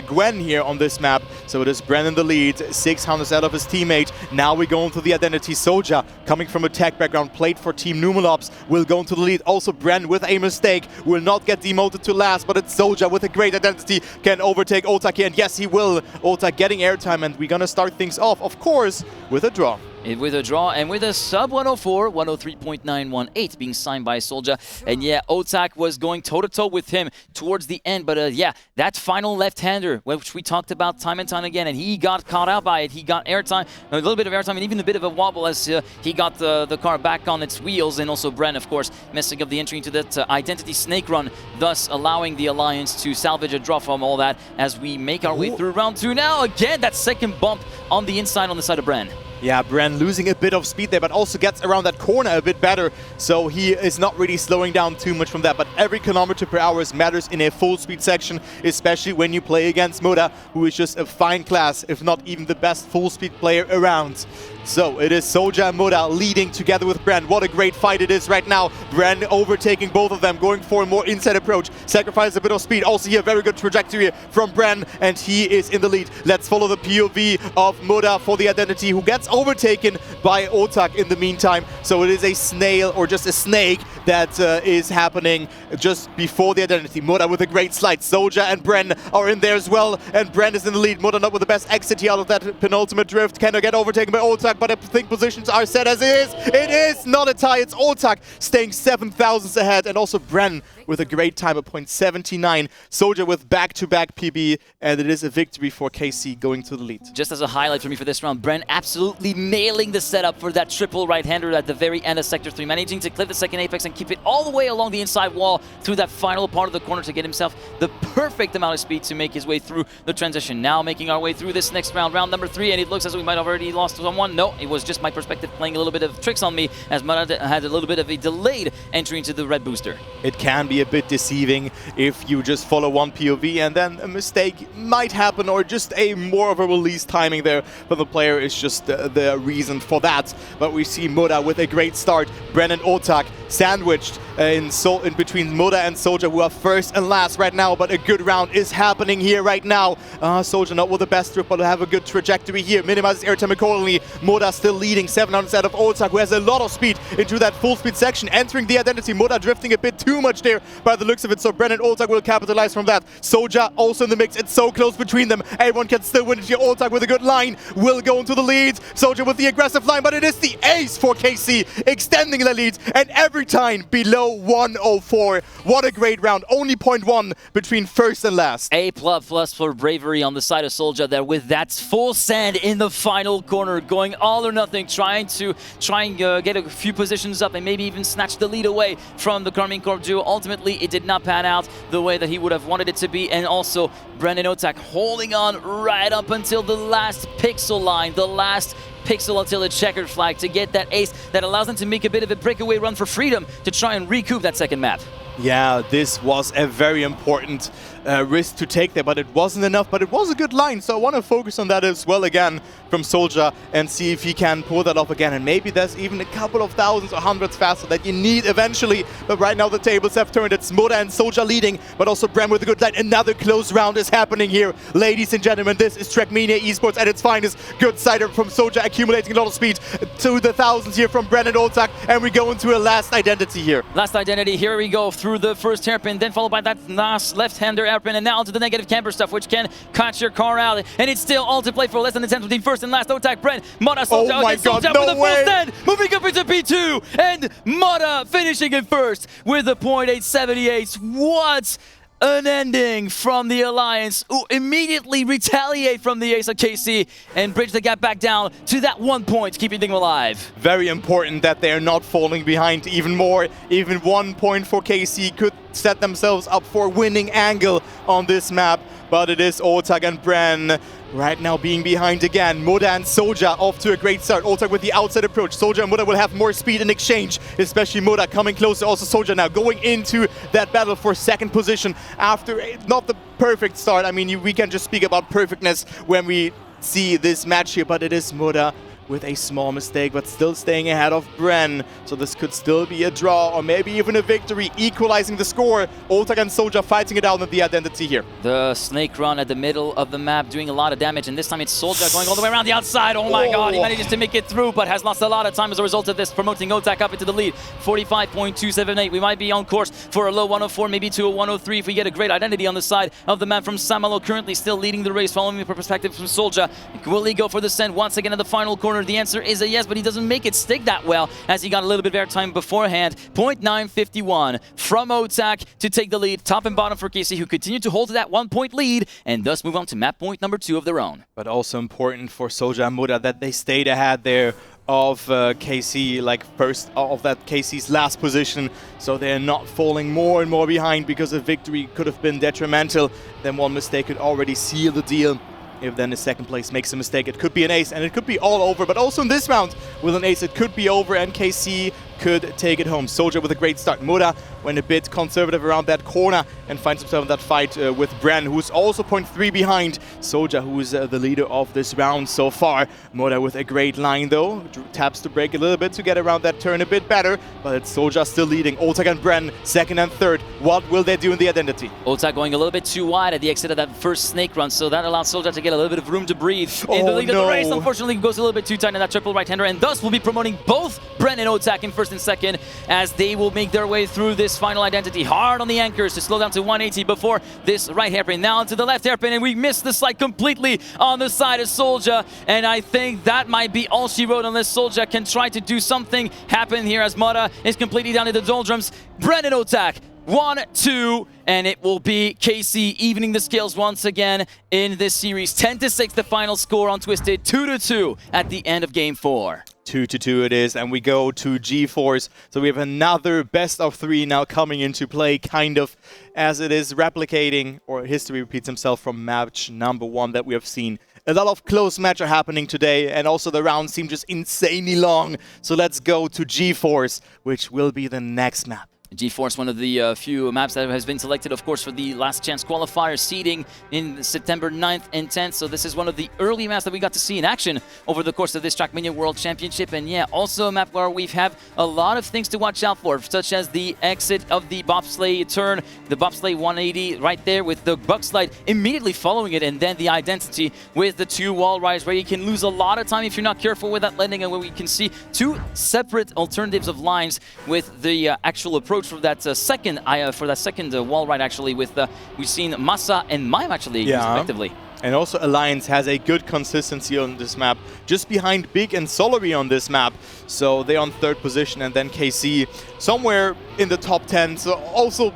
Gwen here on this map. So it is Bren in the lead, 600 out of his teammate. Now we go into the identity. Soldier, coming from a tech background, played for Team Numalops, will go into the lead. Also Bren with a mistake, will not get demoted to last, but it's Soldier with a great identity, can overtake Otak here, and yes, he will. Otak getting airtime, and we're gonna start things off, of course, with a draw. With a draw and with a sub 104, 103.918 being signed by Soldier. And yeah, Otak was going toe-to-toe with him towards the end. But yeah, that final left-hander, which we talked about time and time again, and he got caught out by it. He got airtime, a little bit of airtime, and even a bit of a wobble as he got the car back on its wheels. And also Bren, of course, messing up the entry into that identity snake run, thus allowing the Alliance to salvage a draw from all that as we make our way through round 2. Now, again, that second bump on the inside on the side of Bren. Yeah, Bren losing a bit of speed there, but also gets around that corner a bit better. So he is not really slowing down too much from that. But every kilometer per hour matters in a full speed section, especially when you play against Moda, who is just a fine class, if not even the best full speed player around. So it is Soulja and Moda leading together with Bren. What a great fight it is right now. Bren overtaking both of them, going for a more inside approach. Sacrifices a bit of speed. Also here, very good trajectory from Bren, and he is in the lead. Let's follow the POV of Moda for the identity, who gets overtaken by Otak in the meantime. So it is a snail, or just a snake, that is happening just before the identity. Moda with a great slide. Soulja and Bren are in there as well, and Bren is in the lead. Moda not with the best exit here out of that penultimate drift. Cannot get overtaken by Otak, but I think positions are set as it is. It is not a tie. It's Otak staying 7 thousandths ahead, and also Bren with a great time at 0.79. Soulja with back-to-back PB, and it is a victory for KC going to the lead. Just as a highlight for me for this round, Bren absolutely nailing the setup for that triple right-hander at the very end of Sector 3, managing to clip the second apex and keep it all the way along the inside wall through that final part of the corner to get himself the perfect amount of speed to make his way through the transition. Now making our way through this next round, round number 3, and it looks as though we might have already lost someone. No, it was just my perspective playing a little bit of tricks on me, as Murad had a little bit of a delayed entry into the red booster. It can be a bit deceiving if you just follow one POV and then a mistake might happen, or just a more of a release timing there for the player is just the reason for that. But we see Moda with a great start. Bren and Otak sandwiched in between Moda and Soulja, who are first and last right now, but a good round is happening here right now. Soulja not with the best trip, but have a good trajectory here. Minimizes airtime accordingly. Moda still leading 700 out of Otak, who has a lot of speed into that full speed section, entering the identity. Moda drifting a bit too much there by the looks of it, so Bren and Otak will capitalize from that. Soulja also in the mix. It's so close between them. Everyone can still win it here. Otak with a good line will go into the lead. Soulja with the aggressive line, but it is the ace for KC, extending the lead, and every time below 104. What a great round. Only 0.1 between first and last. A++ for bravery on the side of Soulja there, with that full send in the final corner, going all or nothing, trying to get a few positions up and maybe even snatch the lead away from the Karmine Corp duo. Ultimately, it did not pan out the way that he would have wanted it to be, and also Bren and Otak holding on right up until the last pixel line, the last pixel until the checkered flag, to get that ace that allows them to make a bit of a breakaway run for freedom to try and recoup that second map. Yeah, this was a very important risk to take there, but it wasn't enough. But it was a good line, so I want to focus on that as well again from Soulja and see if he can pull that off again. And maybe there's even a couple of thousands or hundreds faster that you need eventually. But right now the tables have turned. It's Moda and Soulja leading, but also Bren with a good line. Another close round is happening here. Ladies and gentlemen, this is Trackmania Esports at its finest. Good cider from Soulja, accumulating a lot of speed to the thousands here from Bren and Otak, and we go into a last identity here. Last identity, here we go through the first hairpin, then followed by that last left-hander hairpin, and now onto the negative camper stuff, which can catch your car out. And it's still all to play for less than a tenth between first and last. Otak, Bren, Moda, Soulja, oh my God, no with a full way. stand, moving up into P2, and Moda finishing in first with a .878. What an ending from the Alliance, who immediately retaliate from the ace of KC and bridge the gap back down to that 1 point, keeping them alive. Very important that they are not falling behind even more. Even 1 point for KC could set themselves up for winning angle on this map, but it is Otak and Bren right now being behind again. Moda and Soulja off to a great start. Otak with the outside approach. Soulja and Moda will have more speed in exchange, especially Moda coming closer. Also Soulja now going into that battle for second position after not the perfect start. I mean, we can just speak about perfectness when we see this match here, but it is Moda with a small mistake, but still staying ahead of Bren. So this could still be a draw, or maybe even a victory, equalizing the score. Otak and Soulja fighting it out with the identity here. The snake run at the middle of the map doing a lot of damage, and this time it's Soulja going all the way around the outside. Oh my God, he manages to make it through, but has lost a lot of time as a result of this, promoting Otak up into the lead. 45.278. We might be on course for a low 104, maybe to a 103 if we get a great identity on the side of the map from Samalo, currently still leading the race, following the perspective from Soulja. Will he go for the send once again in the final corner? The answer is a yes, but he doesn't make it stick that well, as he got a little bit of airtime beforehand. .951 from Otak to take the lead, top and bottom for KC, who continue to hold to that 1 point lead and thus move on to map point number 2 of their own. But also important for Soulja and Moda that they stayed ahead there of KC, like first of that KC's last position, so they're not falling more and more behind, because a victory could have been detrimental. Then one mistake could already seal the deal. If then the second place makes a mistake, it could be an ace, and it could be all over. But also in this round, with an ace, it could be over, and KC could take it home. Soulja with a great start. Moda went a bit conservative around that corner and finds himself in that fight with Bren, who's also 0.3 behind Soulja, who's the leader of this round so far. Moda with a great line, though. Taps to break a little bit to get around that turn a bit better, but it's Soulja still leading. Otak and Bren, second and third. What will they do in the identity? Otak going a little bit too wide at the exit of that first snake run, so that allows Soulja to get a little bit of room to breathe. In the lead of the race, unfortunately, goes a little bit too tight in that triple right-hander, and thus will be promoting both Bren and Otak in first and second, as they will make their way through this final identity. Hard on the anchors to slow down to 180 before this right hairpin. Now to the left hairpin, and we missed the slide completely on the side of Soulja, and I think that might be all she wrote, unless Soulja can try to do something happen here, as Moda is completely down in the doldrums. Bren and Otak, 1-2, and it will be KC evening the scales once again in this series. 10-6 the final score on Twisted, 2-2 at the end of game 4. 2-2 it is, and we go to GeForce. So we have another best of 3 now coming into play, kind of as it is replicating, or history repeats himself from match number 1 that we have seen. A lot of close matches are happening today, and also the rounds seem just insanely long. So let's go to GeForce, which will be the next map. GeForce, one of the few maps that has been selected, of course, for the last chance qualifier seeding in September 9th and 10th. So this is one of the early maps that we got to see in action over the course of this Trackmania World Championship. And yeah, also a map where we've had a lot of things to watch out for, such as the exit of the bobsleigh turn, the bobsleigh 180 right there with the buck slide immediately following it, and then the identity with the 2 wall rides, where you can lose a lot of time if you're not careful with that landing, and where we can see 2 separate alternatives of lines with the actual approach for that second wall ride, actually, with we've seen Massa and Mime actually respectively. And also Alliance has a good consistency on this map, just behind Big and Solary on this map. So they're on 3rd position, and then KC somewhere in the top 10. So also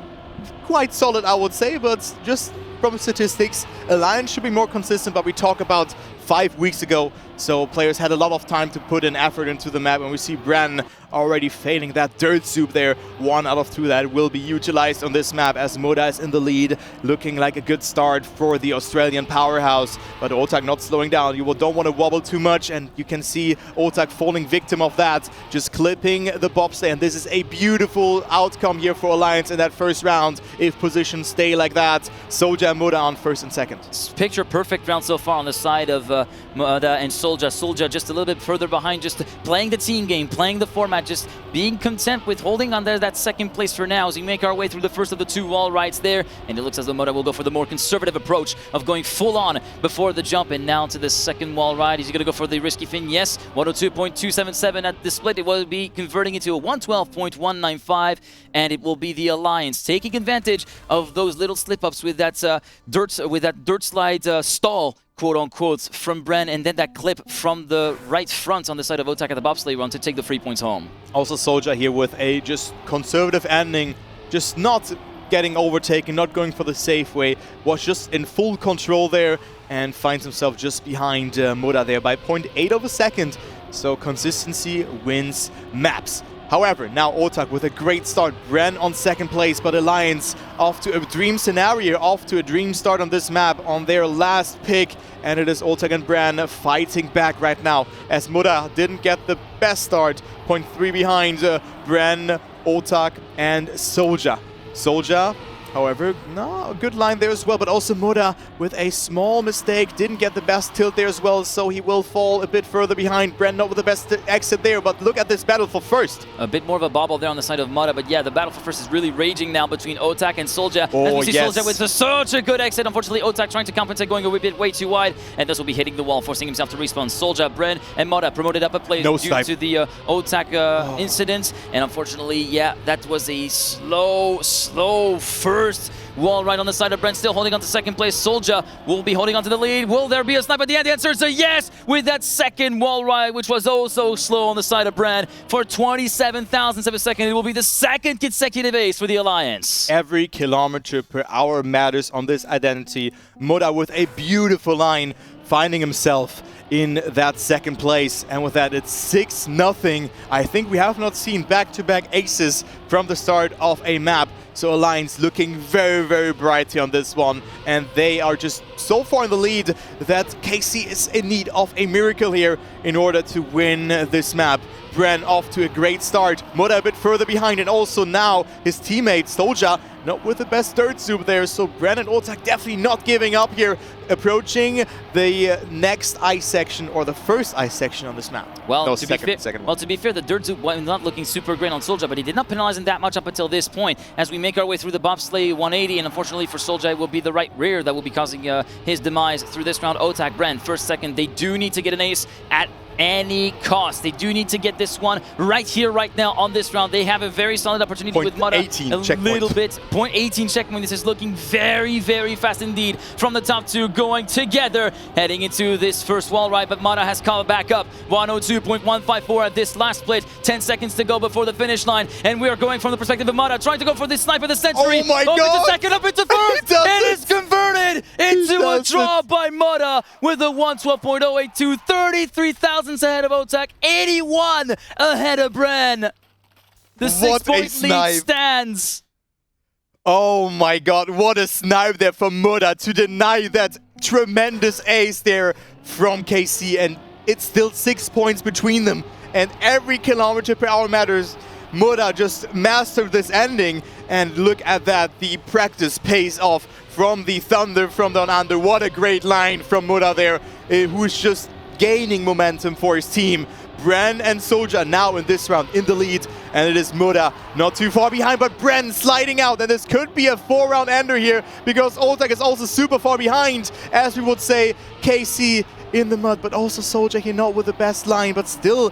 quite solid, I would say, but just from statistics, Alliance should be more consistent. But we talk about 5 weeks ago, so players had a lot of time to put an effort into the map, and we see Bren already failing that dirt soup there. 1 out of 2 that will be utilized on this map, as Moda is in the lead, looking like a good start for the Australian powerhouse. But Otak not slowing down. You don't want to wobble too much, and you can see Otak falling victim of that, just clipping the bobsleigh. And this is a beautiful outcome here for Alliance in that first round, if positions stay like that. Soulja and Moda on 1st and 2nd. Picture perfect round so far on the side of Moda and Soulja. Soulja just a little bit further behind, just playing the team game, playing the format, just being content with holding on there that 2nd place for now as we make our way through the first of the 2 wall rides there. And it looks as though Moda will go for the more conservative approach of going full on before the jump, and now to the 2nd wall ride. Is he going to go for the risky fin? Yes, 102.277 at the split. It will be converting into a 112.195, and it will be the Alliance taking advantage of those little slip-ups with that dirt slide stall, quote-unquote, from Bren, and then that clip from the right front on the side of Otak at the bobsleigh run to take the 3 points home. Also Soulja here with a just conservative ending, just not getting overtaken, not going for the safe way, was just in full control there, and finds himself just behind Moda there by 0.8 of a second. So consistency wins maps. However, now Otak with a great start. Bren on 2nd place, but Alliance off to a dream scenario, off to a dream start on this map on their last pick. And it is Otak and Bren fighting back right now, as Moda didn't get the best start. 0.3 behind Bren, Otak, and Soulja. Soulja, however, no, a good line there as well, but also Moda with a small mistake, didn't get the best tilt there as well, so he will fall a bit further behind. Bren not with the best exit there, but look at this battle for 1st. A bit more of a bobble there on the side of Moda, but yeah, the battle for 1st is really raging now between Otak and Soulja. Oh, as we see yes. Soulja with such a good exit. Unfortunately, Otak trying to compensate, going a bit way too wide, and this will be hitting the wall, forcing himself to respawn. Soulja, Bren, and Moda promoted up a place due to the Otak incident, and unfortunately, yeah, that was a slow first wall right on the side of Bren, still holding on to 2nd place. Soulja will be holding on to the lead. Will there be a snipe at the end? The answer is a yes, with that 2nd wall ride, which was oh so slow on the side of Bren for 27 thousandths of a second. It will be the 2nd consecutive ace for the Alliance. Every kilometer per hour matters on this identity. Moda with a beautiful line, finding himself in that 2nd place, and with that it's 6-0. I think we have not seen back-to-back aces from the start of a map. So Alliance looking very, very bright here on this one. And they are just so far in the lead that KC is in need of a miracle here in order to win this map. Bren off to a great start. Muda a bit further behind, and also now his teammate Soldier not with the best dirt soup there. So Bren and Otak definitely not giving up here, approaching the next ice section, or the first ice section on this map. Well, no, to be fair, the dirt soup was not looking super great on Soldier, but he did not penalize him that much up until this point. As we make our way through the bobsleigh 180, and unfortunately for Soldier, it will be the right rear that will be causing his demise through this round. Otak, Bren, first, second, they do need to get an ace at any cost. They do need to get this one right here, right now on this round. They have a very solid opportunity with Muda. Little bit. Point 18 checkpoint. This is looking very, very fast indeed from the top two going together, heading into this first wall ride, but Muda has caught back up. 102.154 at this last split. 10 seconds to go before the finish line, and we are going from the perspective of Muda, trying to go for this snipe of the century. Oh my god! Into second, up into first! It is converted into a draw by Muda with a 112.082, 33,000 ahead of Otak, 81 ahead of Bren. The 6-point lead stands. Oh my god, what a snipe there from Muda to deny that tremendous ace there from KC, and it's still 6 points between them, and every kilometer per hour matters. Muda just mastered this ending, and look at that, the practice pays off from the Thunder from down under. What a great line from Muda there, who's just gaining momentum for his team. Bren and Soldier now in this round in the lead, and it is Muda not too far behind, but Bren sliding out, and this could be a 4-round ender here, because Otak is also super far behind, as we would say. KC in the mud, but also Soldier here not with the best line, but still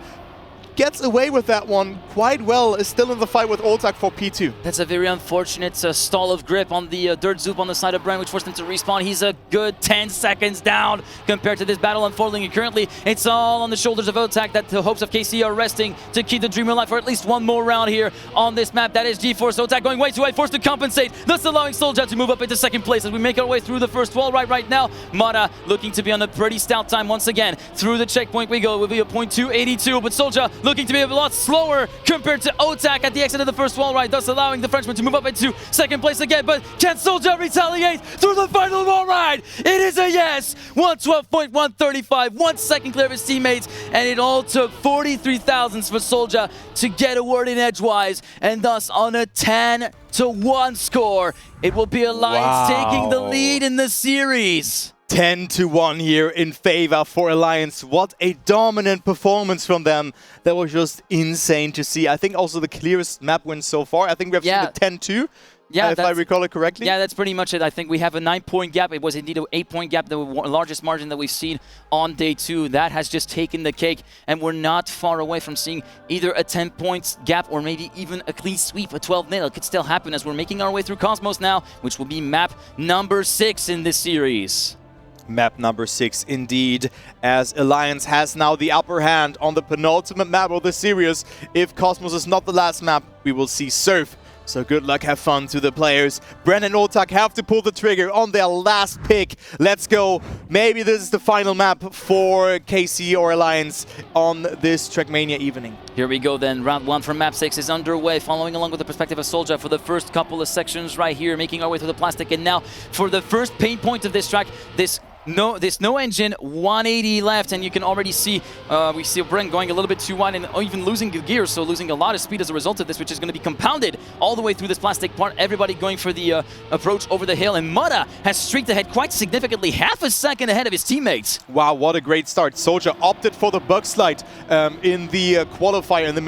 gets away with that one quite well, is still in the fight with Otak for P2. That's a very unfortunate stall of grip on the dirt zoop on the side of Bren, which forced him to respawn. He's a good 10 seconds down compared to this battle unfolding, and currently it's all on the shoulders of Otak, that the hopes of KC are resting to keep the dream alive for at least one more round here on this map. That is GeForce. Otak going way too high, forced to compensate, thus allowing Soldier to move up into second place as we make our way through the first wall right now. Muda looking to be on a pretty stout time once again. Through the checkpoint we go. It will be a .282, but Soldier looking to be a lot slower compared to Otak at the exit of the first wall ride, thus allowing the Frenchman to move up into second place again. But can Soldier retaliate through the final wall ride? It is a yes! 112.135, 1 second clear of his teammates, and it all took 43 thousandths for Soldier to get a word in edgewise, and thus on a 10-1 score, it will be Alliance taking the lead in the series. 10-1 here in favor for Alliance. What a dominant performance from them. That was just insane to see. I think also the clearest map win so far. I think we have seen the 10-2. Yeah, if I recall it correctly. Yeah, that's pretty much it. I think we have a 9-point gap. It was indeed an 8-point gap, the largest margin that we've seen on day 2. That has just taken the cake, and we're not far away from seeing either a 10-point gap or maybe even a clean sweep, a 12-0. It could still happen as we're making our way through Cosmos now, which will be map number 6 in this series. Map number 6 indeed, as Alliance has now the upper hand on the penultimate map of the series. If Cosmos is not the last map, we will see Surf. So good luck, have fun to the players. Bren and Otak have to pull the trigger on their last pick. Let's go. Maybe this is the final map for KC or Alliance on this Trackmania evening. Here we go then. Round 1 from map 6 is underway, following along with the perspective of Soldier for the first couple of sections right here, making our way through the plastic. And now for the first pain point of this track, this no engine, 180 left, and you can already see, we see Bren going a little bit too wide and even losing the gears, so losing a lot of speed as a result of this, which is going to be compounded all the way through this plastic part. Everybody going for the approach over the hill, and Muda has streaked ahead quite significantly, half a second ahead of his teammates. Wow, what a great start. Soldier opted for the bug slide in the qualifier in the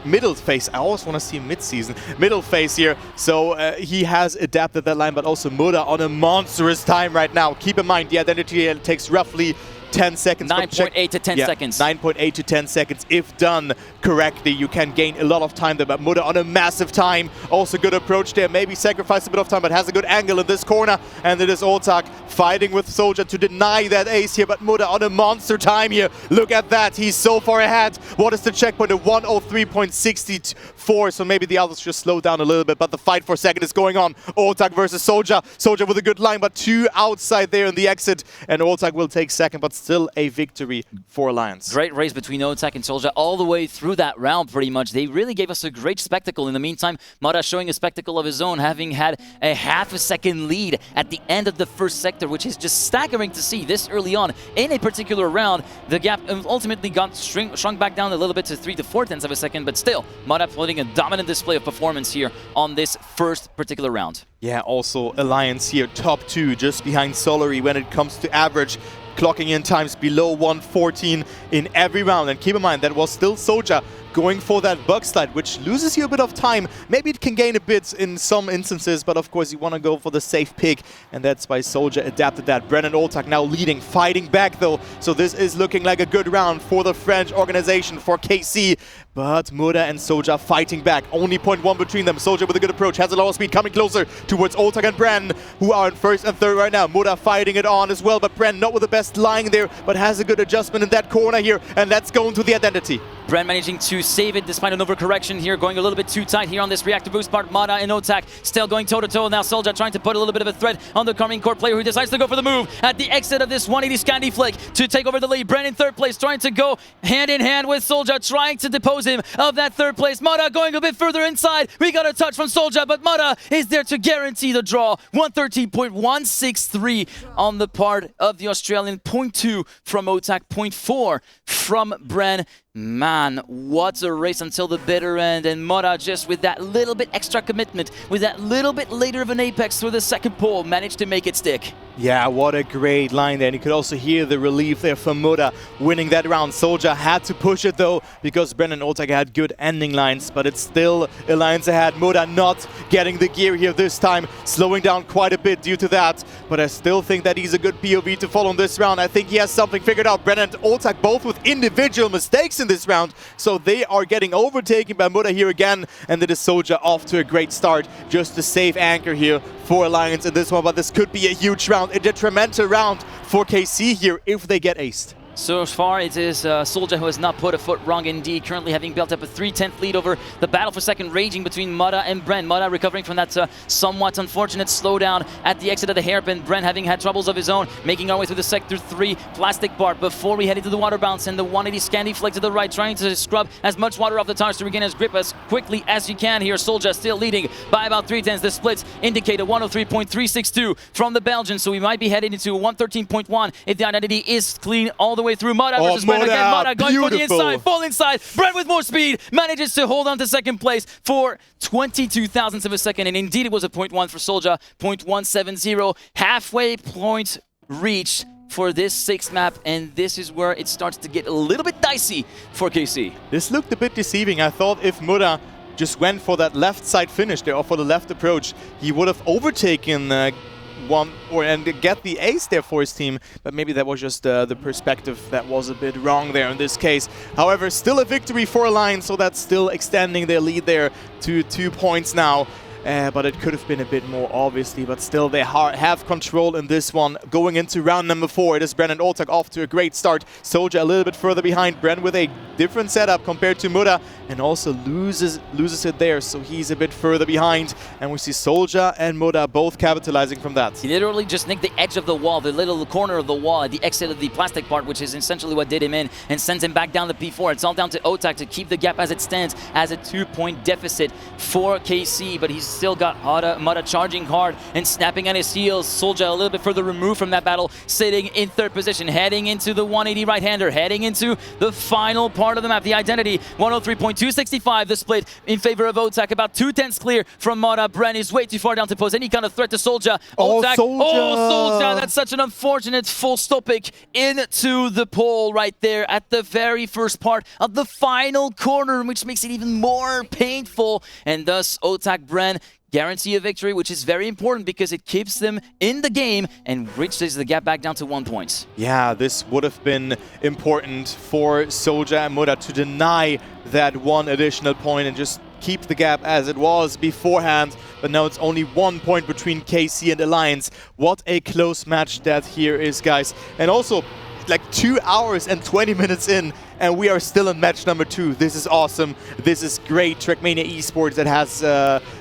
middle phase. I always want to see mid-season. Middle phase here. So he has adapted that line, but also Muda on a monstrous time right now. Keep in mind, the identity takes roughly 10 seconds. 9.8 to 10 seconds. 9.8 to 10 seconds. If done correctly, you can gain a lot of time there. But Muda on a massive time. Also good approach there. Maybe sacrifice a bit of time, but has a good angle in this corner. And it is Otak fighting with Soldier to deny that ace here. But Muda on a monster time here. Look at that. He's so far ahead. What is the checkpoint? A 103.64. So maybe the others just slow down a little bit. But the fight for second is going on. Otak versus Soldier. Soldier with a good line, but 2 outside there in the exit. And Otak will take second. But still a victory for Alliance. Great race between Otak and Soldier all the way through that round, pretty much. They really gave us a great spectacle. In the meantime, Mara showing a spectacle of his own, having had a half-a-second lead at the end of the first sector, which is just staggering to see this early on in a particular round. The gap ultimately got shrunk back down a little bit to 3 to 4 tenths of a second, but still, Mara putting a dominant display of performance here on this first particular round. Yeah, also Alliance here, top 2, just behind Solary when it comes to average, clocking in times below 114 in every round. And keep in mind, that was still Soldier going for that bug slide, which loses you a bit of time. Maybe it can gain a bit in some instances, but of course you want to go for the safe pick, and that's why Soldier adapted that. Brennan Oltak now leading, fighting back though, so this is looking like a good round for the French organization, for KC. But Muda and Soldier fighting back, only 0.1 between them. Soldier with a good approach, has a lot of speed, coming closer towards Oltak and Bren, who are in first and third right now. Muda fighting it on as well, but Bren not with the best line there, but has a good adjustment in that corner here, and let's go into the identity. Bren managing to save it despite an overcorrection here, going a little bit too tight here on this reactor boost part. Mada and Otak still going toe-to-toe. Now Soldier trying to put a little bit of a threat on the Karmine Corp player, who decides to go for the move at the exit of this 180 Scandi Flick to take over the lead. Bren in third place, trying to go hand in hand with Soldier, trying to depose him of that third place. Mada going a bit further inside. We got a touch from Soldier, but Mada is there to guarantee the draw. 113.163 on the part of the Australian. 0.2 from Otak, 0.4 from Bren. Man, what a race until the bitter end, and Mora just with that little bit extra commitment, with that little bit later of an apex through the second pole, managed to make it stick. Yeah, what a great line there, and you could also hear the relief there from Muda winning that round. Soldier had to push it though, because Brennan Oltak had good ending lines, but it's still Alliance ahead. Muda not getting the gear here this time, slowing down quite a bit due to that, but I still think that he's a good POV to follow in this round. I think he has something figured out. Brennan and Oltak both with individual mistakes in this round, so they are getting overtaken by Muda here again, and it is Soldier off to a great start. Just a safe anchor here for Alliance in this one, but this could be a huge round, a detrimental round for KC here if they get aced. So far, it is Soldier who has not put a foot wrong indeed, currently having built up a 3/10 lead over the battle for second raging between Mada and Bren. Mada recovering from that somewhat unfortunate slowdown at the exit of the hairpin. Bren having had troubles of his own, making our way through the Sector 3 plastic part before we head into the water bounce and the 180 Scandi Flick to the right, trying to scrub as much water off the tires to regain his grip as quickly as you can here. Soldier still leading by about 3/10. The splits indicate a 103.362 from the Belgian, so we might be heading into a 113.1 if the identity is clean all the way through. Mada versus Bren again. Mada going for the inside, full inside. Bren with more speed manages to hold on to second place for 22 thousandths of a second, and indeed it was a 0.1 for Soldier, 0.170. Halfway point reached for this sixth map, and this is where it starts to get a little bit dicey for KC. This looked a bit deceiving. I thought if Muda just went for that left side finish there, or for the left approach, he would have overtaken and get the ace there for his team, but maybe that was just the perspective that was a bit wrong there in this case. However, still a victory for Alliance, so that's still extending their lead there to 2 points now. But it could have been a bit more, obviously, but still they have control in this one. Going into round number 4, it is Bren and Oltak off to a great start. Soldier a little bit further behind. Bren with a different setup compared to Muda, and also loses it there, so he's a bit further behind. And we see Soldier and Muda both capitalizing from that. He literally just nicked the edge of the wall, the little corner of the wall at the exit of the plastic part, which is essentially what did him in and sends him back down the P4. It's all down to Otak to keep the gap as it stands as a 2-point deficit for KC, but he's still got Muda charging hard and snapping at his heels. Soldier a little bit further removed from that battle, sitting in third position, heading into the 180 right-hander, heading into the final part of the map, the identity. 103.265, the split in favor of Otak, about 2/10 clear from Muda. Bren is way too far down to pose any kind of threat to Soldier. Otak, Soldier! That's such an unfortunate full stoppage into the pole right there at the very first part of the final corner, which makes it even more painful. And thus, Otak Bren guarantee a victory, which is very important because it keeps them in the game and reaches the gap back down to 1 point. Yeah, this would have been important for Soldier and Muda to deny that one additional point and just keep the gap as it was beforehand, but now it's only 1 point between KC and Alliance. What a close match that here is, guys. And also, like 2 hours and 20 minutes in, and we are still in match number 2. This is awesome. This is great Trackmania esports that has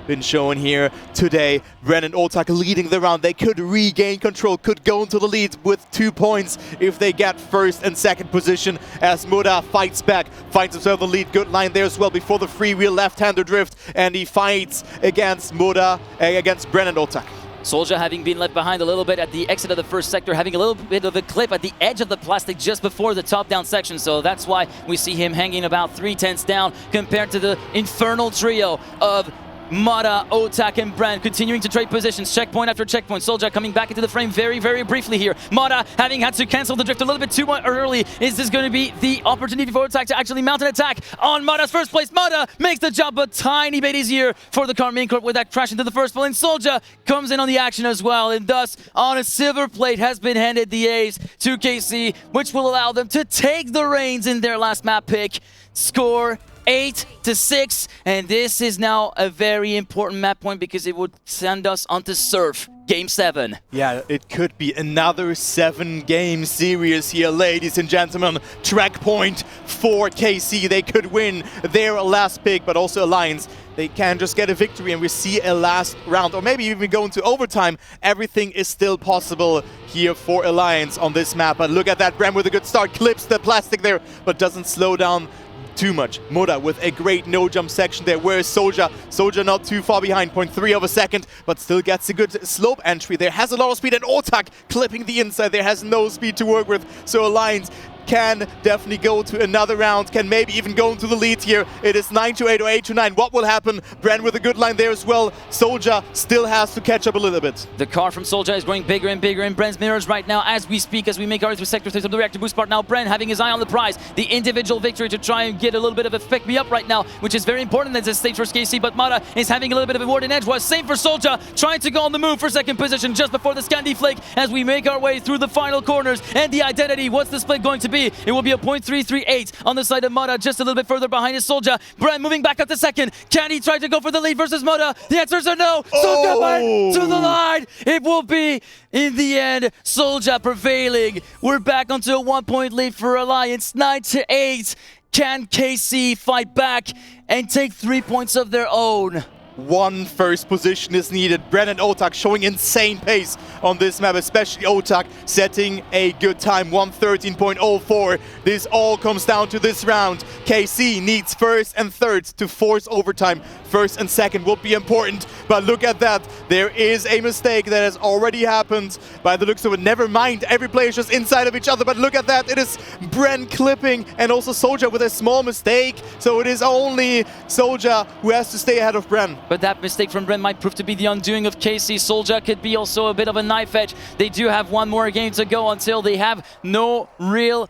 been shown here today. Bren and Otak leading the round. They could regain control, could go into the lead with 2 points if they get first and second position, as Muda fights back, finds himself the lead. Good line there as well before the freewheel left-hander drift, and he fights against Muda, against Bren and Otak. Soulja having been left behind a little bit at the exit of the first sector, having a little bit of a clip at the edge of the plastic just before the top-down section, so that's why we see him hanging about 3/10 down compared to the infernal trio of Mada, Otak, and Bren continuing to trade positions, checkpoint after checkpoint. Soulja coming back into the frame very, very briefly here. Mada having had to cancel the drift a little bit too early. Is this going to be the opportunity for Otak to actually mount an attack on Mada's first place? Mada makes the job a tiny bit easier for the Karmine Corp with that crash into the first pole, and Soulja comes in on the action as well, and thus on a silver plate has been handed the ace to KC, which will allow them to take the reins in their last map pick. Score 8-6, and this is now a very important map point because it would send us onto Surf Game 7. Yeah, it could be another 7-game series here, ladies and gentlemen. Track point for KC. They could win their last pick, but also Alliance. They can just get a victory and we see a last round, or maybe even go into overtime. Everything is still possible here for Alliance on this map. But look at that, Bren with a good start, clips the plastic there, but doesn't slow down too much. Muda with a great no-jump section there. Where is Soulja? Soulja not too far behind, 0.3 of a second, but still gets a good slope entry there. Has a lot of speed, and Otak clipping the inside there, has no speed to work with. So Alliance can definitely go to another round, can maybe even go into the lead here. It is 9-8 or 8-9. What will happen? Bren with a good line there as well. Soulja still has to catch up a little bit. The car from Soulja is growing bigger and bigger in Bren's mirrors right now as we speak, as we make our way through Sector 3 of the reactor boost part. Now Bren having his eye on the prize, the individual victory to try and get a little bit of a pick me up right now, which is very important as a stage for KC, but Mada is having a little bit of a warden edge. Was same for Soulja, trying to go on the move for second position just before the Scandi Flake as we make our way through the final corners. And the identity, what's the split going to be? It will be a 0.338 on the side of Mada, just a little bit further behind is Soulja. Bren moving back up to second. Can he try to go for the lead versus Mada? The answers are no. Soulja back to the line. It will be, in the end, Soulja prevailing. We're back onto a 1-point lead for Alliance, 9-8. Can KC fight back and take 3 points of their own? One first position is needed. Bren and Otak showing insane pace on this map, especially Otak setting a good time, 1:13.04. This all comes down to this round. KC needs first and third to force overtime. First and second will be important, but look at that. There is a mistake that has already happened by the looks of it. Never mind, every player is just inside of each other, but look at that. It is Bren clipping and also Soulja with a small mistake. So it is only Soulja who has to stay ahead of Bren. But that mistake from Bren might prove to be the undoing of KC. Soulja could be also a bit of a knife edge. They do have one more game to go until they have no real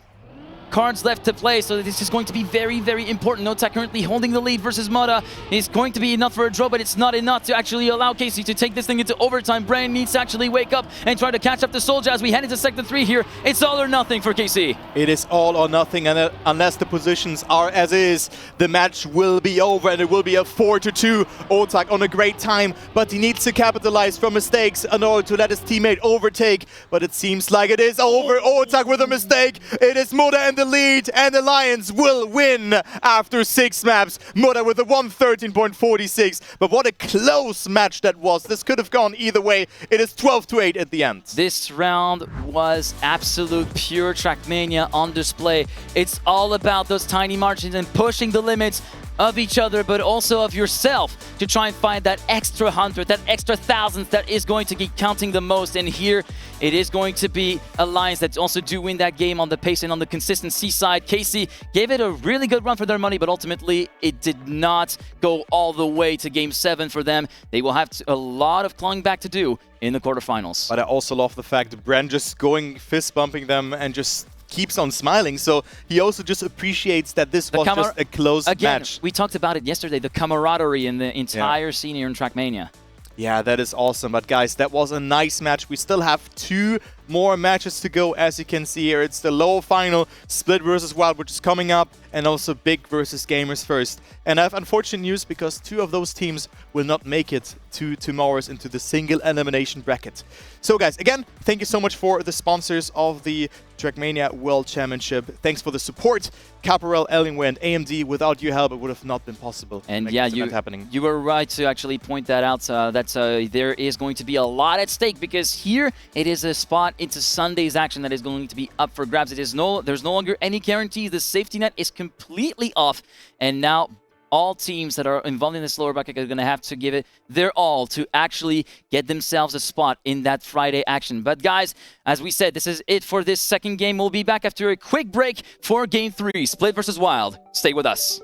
cards left to play, so this is going to be very, very important. Otak currently holding the lead versus Mada. It's going to be enough for a draw, but it's not enough to actually allow KC to take this thing into overtime. Bren needs to actually wake up and try to catch up to Soulja as we head into Sector 3 here. It's all or nothing for KC. It is all or nothing, and unless the positions are as is, the match will be over, and it will be a 4-2. Otak on a great time, but he needs to capitalize from mistakes in order to let his teammate overtake, but it seems like it is over. Otak with a mistake. It is Muda and the lead, and Alliance will win after 6 maps. Muda with a 1:13.46, but what a close match that was. This could have gone either way. It is 12-8 at the end. This round was absolute pure Trackmania on display. It's all about those tiny margins and pushing the limits of each other, but also of yourself to try and find that extra 100, that extra thousandth that is going to be counting the most. And here it is going to be Alliance that also do win that game on the pace and on the consistency side. KC gave it a really good run for their money, but ultimately it did not go all the way to Game 7 for them. They will have a lot of clawing back to do in the quarterfinals. But I also love the fact that Bren just going fist bumping them and just keeps on smiling, so he also just appreciates that this was just a close match. We talked about it yesterday, the camaraderie in the entire scene here in Trackmania. Yeah, that is awesome. But guys, that was a nice match. We still have 2 more matches to go. As you can see here, it's the low final, Split versus Wild, which is coming up, and also Big versus Gamers First. And I have unfortunate news because 2 of those teams will not make it to tomorrow's into the single elimination bracket. So guys, again, thank you so much for the sponsors of the Trackmania World Championship. Thanks for the support, Caparel, Ellingway, and AMD. Without your help, it would have not been possible to And make yeah, this event happening. you were right to actually point that out, that there is going to be a lot at stake, because here it is a spot into Sunday's action that is going to be up for grabs. There's no longer any guarantees. The safety net is completely off, and now all teams that are involved in this lower bracket are going to have to give it their all to actually get themselves a spot in that Friday action. But guys, as we said, this is it for this second game. We'll be back after a quick break for Game 3, Split versus Wild. Stay with us.